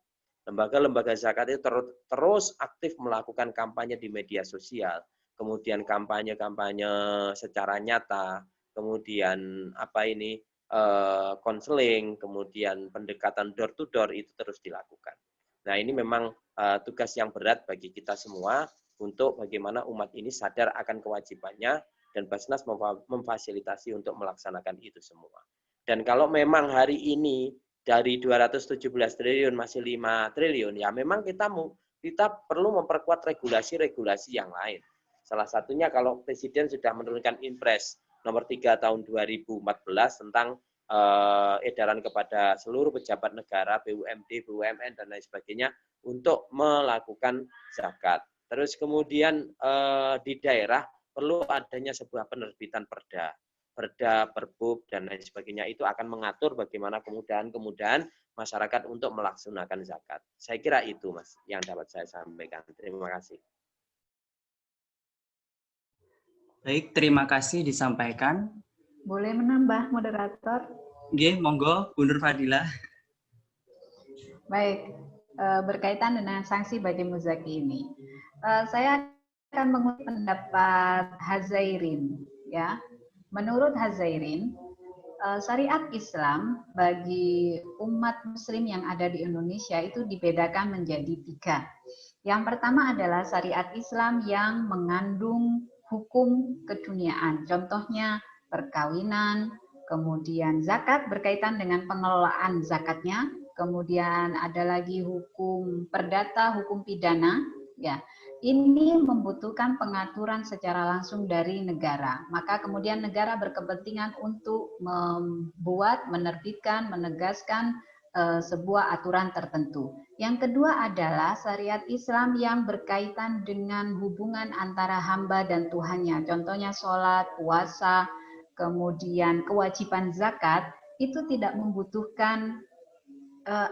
Lembaga-lembaga zakat itu terus aktif melakukan kampanye di media sosial, kemudian kampanye-kampanye secara nyata, kemudian konseling, kemudian pendekatan door to door itu terus dilakukan. Nah, ini memang tugas yang berat bagi kita semua untuk bagaimana umat ini sadar akan kewajibannya dan Basnas memfasilitasi untuk melaksanakan itu semua. Dan kalau memang hari ini dari 217 triliun masih 5 triliun, ya memang kita perlu memperkuat regulasi-regulasi yang lain. Salah satunya kalau Presiden sudah menurunkan Impres nomor 3 tahun 2014 tentang edaran kepada seluruh pejabat negara, BUMD, BUMN, dan lain sebagainya untuk melakukan zakat. Terus kemudian di daerah perlu adanya sebuah penerbitan perda, perbub, dan lain sebagainya. Itu akan mengatur bagaimana kemudahan masyarakat untuk melaksanakan zakat. Saya kira itu, Mas, yang dapat saya sampaikan. Terima kasih. Baik, terima kasih disampaikan. Boleh menambah, moderator? Nggih, monggo, Bu Nur Fadilah. Baik, berkaitan dengan sanksi bagi muzaki ini. Saya akan mengutip pendapat Hazairin. Ya. Menurut Hazairin, syariat Islam bagi umat muslim yang ada di Indonesia itu dibedakan menjadi 3. Yang pertama adalah syariat Islam yang mengandung hukum keduniaan. Contohnya perkawinan, kemudian zakat berkaitan dengan pengelolaan zakatnya, kemudian ada lagi hukum perdata, hukum pidana, ya. Ini membutuhkan pengaturan secara langsung dari negara. Maka kemudian negara berkepentingan untuk membuat, menerbitkan, menegaskan sebuah aturan tertentu. Yang kedua adalah syariat Islam yang berkaitan dengan hubungan antara hamba dan Tuhannya. Contohnya sholat, puasa, kemudian kewajiban zakat, itu tidak membutuhkan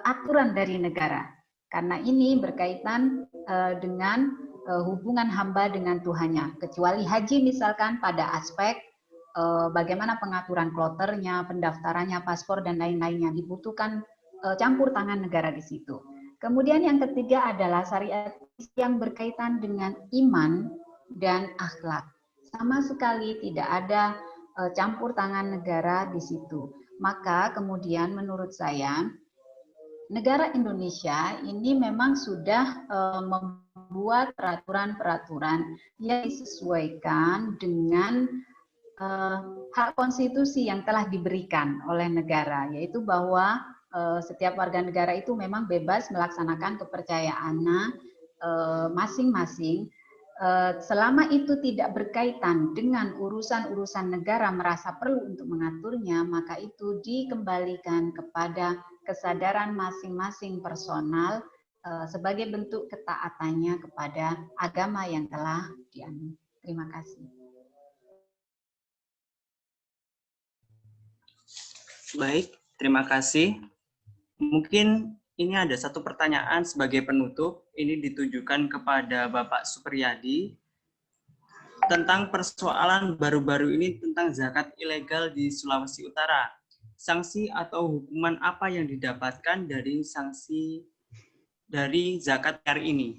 aturan dari negara. Karena ini berkaitan dengan hubungan hamba dengan Tuhannya. Kecuali haji misalkan pada aspek bagaimana pengaturan kloternya, pendaftarannya, paspor, dan lain-lainnya. Dibutuhkan campur tangan negara di situ. Kemudian yang ketiga adalah syariat yang berkaitan dengan iman dan akhlak. Sama sekali tidak ada campur tangan negara di situ. Maka kemudian menurut saya, negara Indonesia ini memang sudah membuat peraturan-peraturan yang disesuaikan dengan hak konstitusi yang telah diberikan oleh negara, yaitu bahwa setiap warga negara itu memang bebas melaksanakan kepercayaannya masing-masing. Selama itu tidak berkaitan dengan urusan-urusan negara merasa perlu untuk mengaturnya, maka itu dikembalikan kepada kesadaran masing-masing personal sebagai bentuk ketaatannya kepada agama yang telah dianut. Terima kasih. Baik, terima kasih. Mungkin ini ada satu pertanyaan sebagai penutup. Ini ditujukan kepada Bapak Supriyadi tentang persoalan baru-baru ini tentang zakat ilegal di Sulawesi Utara. Sanksi atau hukuman apa yang didapatkan dari sanksi dari zakat hari ini?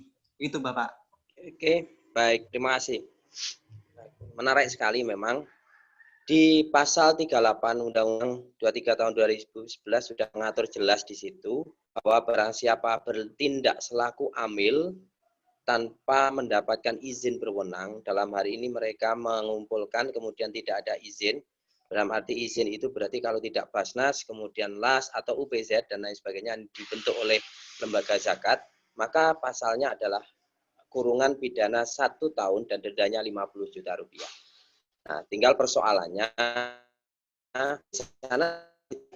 Itu Bapak. Oke, baik, terima kasih. Menarik sekali memang. Di pasal 38 Undang-Undang 23 tahun 2011 sudah mengatur jelas di situ bahwa barang siapa bertindak selaku amil tanpa mendapatkan izin berwenang, dalam hari ini mereka mengumpulkan kemudian tidak ada izin. Dalam arti izin itu berarti kalau tidak Basnas, kemudian LAS atau UPZ dan lain sebagainya dibentuk oleh lembaga zakat, maka pasalnya adalah kurungan pidana 1 tahun dan dendanya 50 juta rupiah. Nah, tinggal persoalannya di sana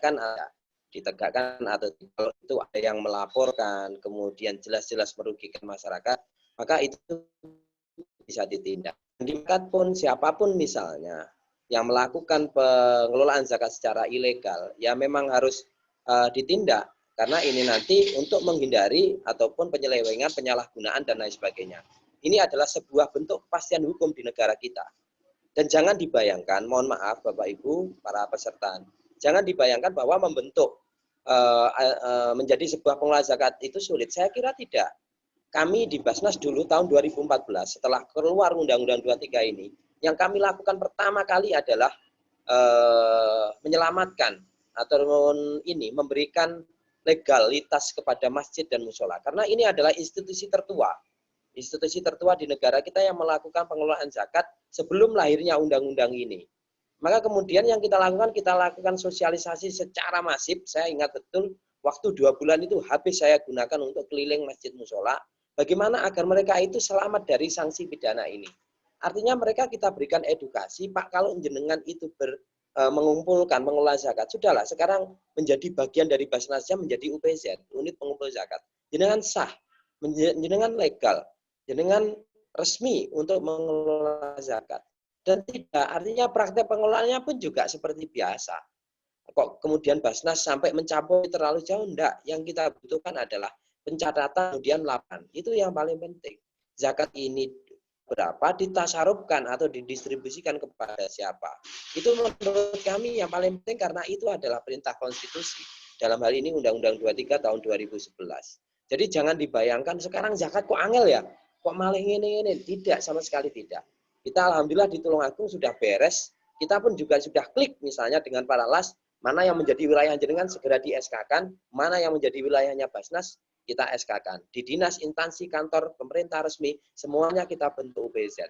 kan ada ditegakkan atau kalau itu ada yang melaporkan kemudian jelas-jelas merugikan masyarakat, maka itu bisa ditindak. Diangkat pun siapapun misalnya yang melakukan pengelolaan zakat secara ilegal, ya memang harus ditindak karena ini nanti untuk menghindari ataupun penyelewengan, penyalahgunaan dan lain sebagainya. Ini adalah sebuah bentuk kepastian hukum di negara kita. Dan jangan dibayangkan, mohon maaf Bapak Ibu, para peserta, jangan dibayangkan bahwa membentuk menjadi sebuah pengelola zakat itu sulit. Saya kira tidak. Kami di Basnas dulu tahun 2014, setelah keluar Undang-Undang 23 ini, yang kami lakukan pertama kali adalah menyelamatkan atau ini memberikan legalitas kepada masjid dan musola. Karena ini adalah institusi tertua. Institusi tertua di negara kita yang melakukan pengelolaan zakat sebelum lahirnya undang-undang ini. Maka kemudian yang kita lakukan sosialisasi secara masif. Saya ingat betul waktu 2 bulan itu habis saya gunakan untuk keliling masjid musola. Bagaimana agar mereka itu selamat dari sanksi pidana ini. Artinya mereka kita berikan edukasi, Pak, kalau jenengan itu mengumpulkan, mengelola zakat, sudahlah sekarang menjadi bagian dari Basnasnya menjadi UPZ, unit pengumpul zakat. Jenengan sah, jenengan legal. Dengan resmi untuk mengelola zakat. Dan tidak, artinya praktek pengelolaannya pun juga seperti biasa. Kok kemudian Basnas sampai mencapai terlalu jauh? Enggak. Yang kita butuhkan adalah pencatatan, kemudian laporan. Itu yang paling penting. Zakat ini berapa, ditasarufkan atau didistribusikan kepada siapa. Itu menurut kami yang paling penting karena itu adalah perintah konstitusi. Dalam hal ini Undang-Undang 23 tahun 2011. Jadi jangan dibayangkan sekarang zakat kok angel ya? Kok malah ini? Tidak, sama sekali tidak. Kita alhamdulillah di Tulungagung sudah beres. Kita pun juga sudah klik misalnya dengan para LAS, mana yang menjadi wilayah jenengan segera di SK-kan, mana yang menjadi wilayahnya Basnas, kita SK-kan. Di dinas, instansi, kantor, pemerintah resmi, semuanya kita bentuk UPZ.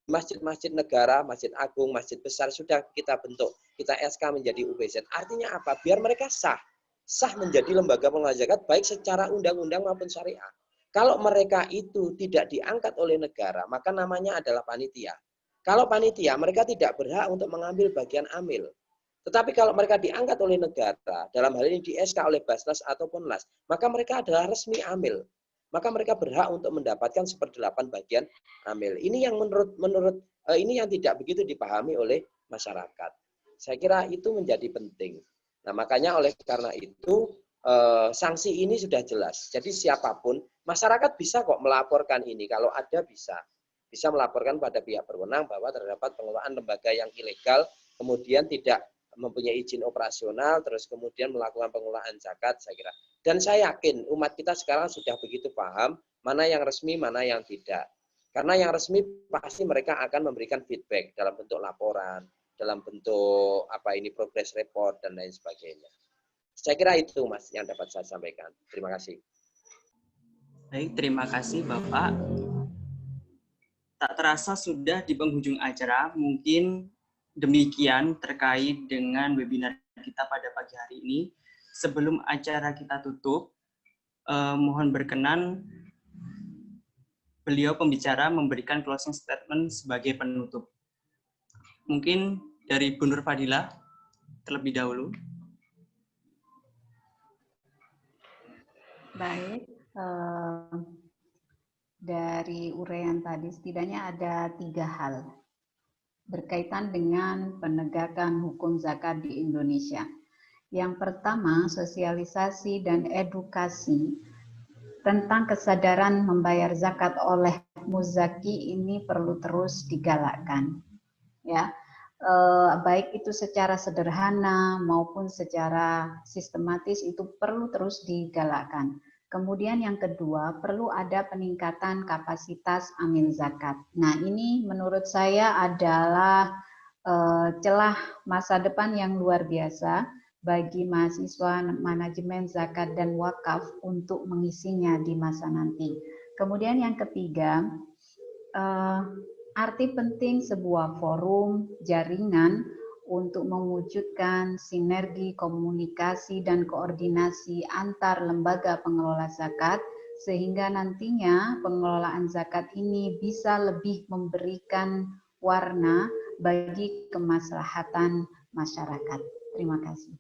Masjid-masjid negara, masjid agung, masjid besar sudah kita bentuk. Kita SK menjadi UPZ. Artinya apa? Biar mereka sah. Sah menjadi lembaga pengelola zakat baik secara undang-undang maupun syariah. Kalau mereka itu tidak diangkat oleh negara, maka namanya adalah panitia. Kalau panitia, mereka tidak berhak untuk mengambil bagian amil. Tetapi kalau mereka diangkat oleh negara, dalam hal ini di SK oleh Basnas ataupun LAS, maka mereka adalah resmi amil. Maka mereka berhak untuk mendapatkan 1/8 bagian amil. Ini yang menurut ini yang tidak begitu dipahami oleh masyarakat. Saya kira itu menjadi penting. Nah, makanya oleh karena itu sanksi ini sudah jelas. Jadi siapapun, masyarakat bisa kok melaporkan ini. Kalau ada bisa. bisa melaporkan pada pihak berwenang bahwa terdapat pengelolaan lembaga yang ilegal, kemudian tidak mempunyai izin operasional, terus kemudian melakukan pengelolaan zakat, saya kira. Dan saya yakin umat kita sekarang sudah begitu paham mana yang resmi, mana yang tidak. Karena yang resmi pasti mereka akan memberikan feedback dalam bentuk laporan, dalam bentuk progress report dan lain sebagainya. Saya kira itu Mas yang dapat saya sampaikan. Terima kasih. Baik, terima kasih Bapak. Tak terasa sudah di penghujung acara. Mungkin demikian terkait dengan webinar kita pada pagi hari ini. Sebelum acara kita tutup, mohon berkenan beliau pembicara memberikan closing statement sebagai penutup. Mungkin dari Bu Nur Fadilah terlebih dahulu. Baik, dari uraian tadi setidaknya ada 3 hal berkaitan dengan penegakan hukum zakat di Indonesia. Yang pertama, sosialisasi dan edukasi tentang kesadaran membayar zakat oleh muzaki ini perlu terus digalakkan, ya, baik itu secara sederhana maupun secara sistematis itu perlu terus digalakkan. Kemudian yang kedua, perlu ada peningkatan kapasitas amil zakat. Nah, ini menurut saya adalah celah masa depan yang luar biasa bagi mahasiswa manajemen zakat dan wakaf untuk mengisinya di masa nanti. Kemudian yang ketiga, arti penting sebuah forum jaringan untuk mewujudkan sinergi komunikasi dan koordinasi antar lembaga pengelola zakat sehingga nantinya pengelolaan zakat ini bisa lebih memberikan warna bagi kemaslahatan masyarakat. Terima kasih.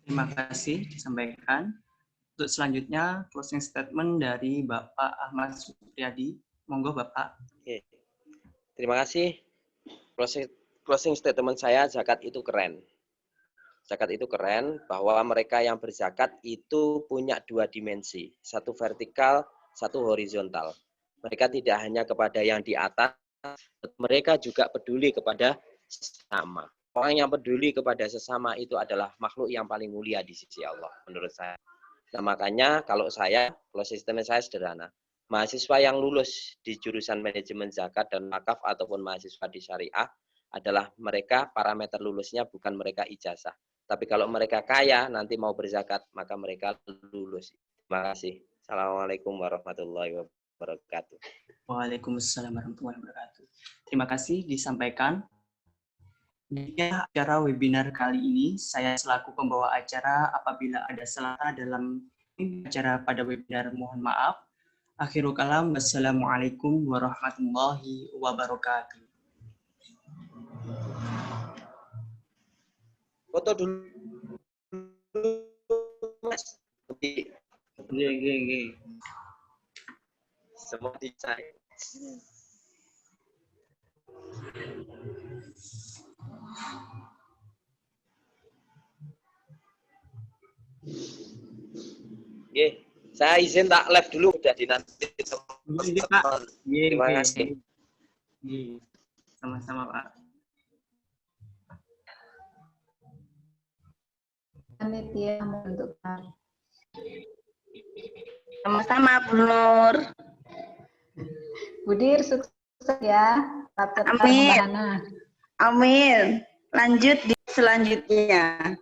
Terima kasih disampaikan. Untuk selanjutnya closing statement dari Bapak Ahmad Supriyadi. Monggo Bapak. Oke. Terima kasih. Closing statement saya, zakat itu keren. Zakat itu keren bahwa mereka yang berzakat itu punya 2 dimensi. Satu vertikal, satu horizontal. Mereka tidak hanya kepada yang di atas, mereka juga peduli kepada sesama. Orang yang peduli kepada sesama itu adalah makhluk yang paling mulia di sisi Allah, menurut saya. Nah, makanya kalau saya, closing statement saya sederhana. Mahasiswa yang lulus di jurusan manajemen zakat dan wakaf ataupun mahasiswa di syariah adalah mereka parameter lulusnya bukan mereka ijazah. Tapi kalau mereka kaya nanti mau berzakat maka mereka lulus. Terima kasih. Assalamualaikum warahmatullahi wabarakatuh. Waalaikumsalam warahmatullahi wabarakatuh. Terima kasih disampaikan. Di acara webinar kali ini saya selaku pembawa acara apabila ada salah dalam acara pada webinar mohon maaf. Akhirul kalam, wassalamualaikum warahmatullahi wabarakatuh. Foto dulu, Mas. Iya. Semua dicari. Oke. Saya izin tak live dulu, udah dinanti teman-teman. Terima kasih. Sama-sama Pak. Panitia untuk Sama-sama Bu Nur. Budir sukses ya. Amin. Amin. Lanjut di selanjutnya.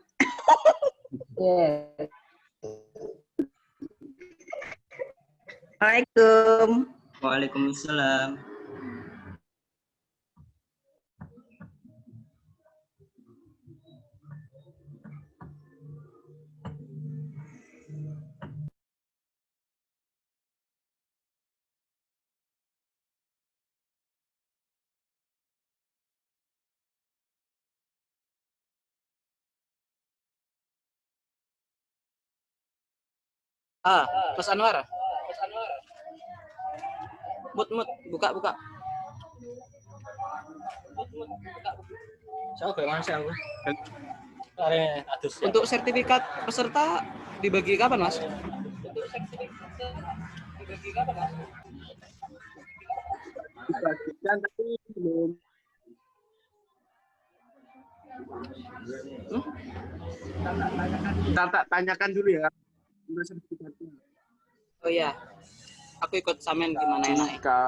Yes. Assalamualaikum. Waalaikumsalam. Mas Anwar. Mut, buka. Saya bagaimana sih aku? Untuk sertifikat peserta dibagi kapan, Mas? dibagikan tapi belum. Kita tanyakan dulu ya. Oh ya, aku ikut samen gimana enak? Jika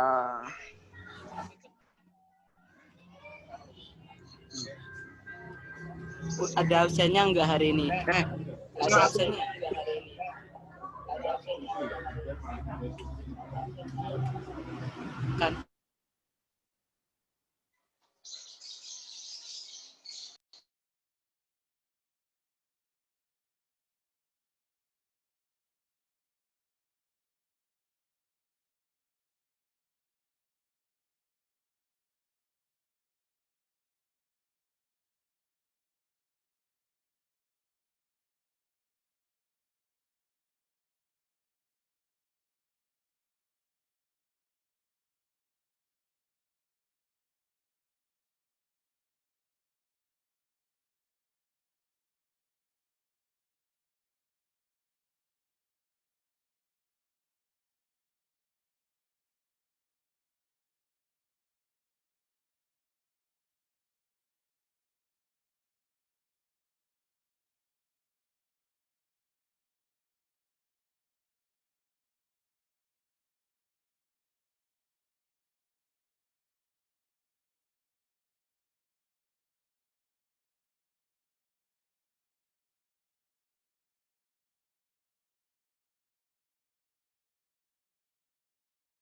ada absennya enggak hari ini? Ada absennya enggak hari ini? Kan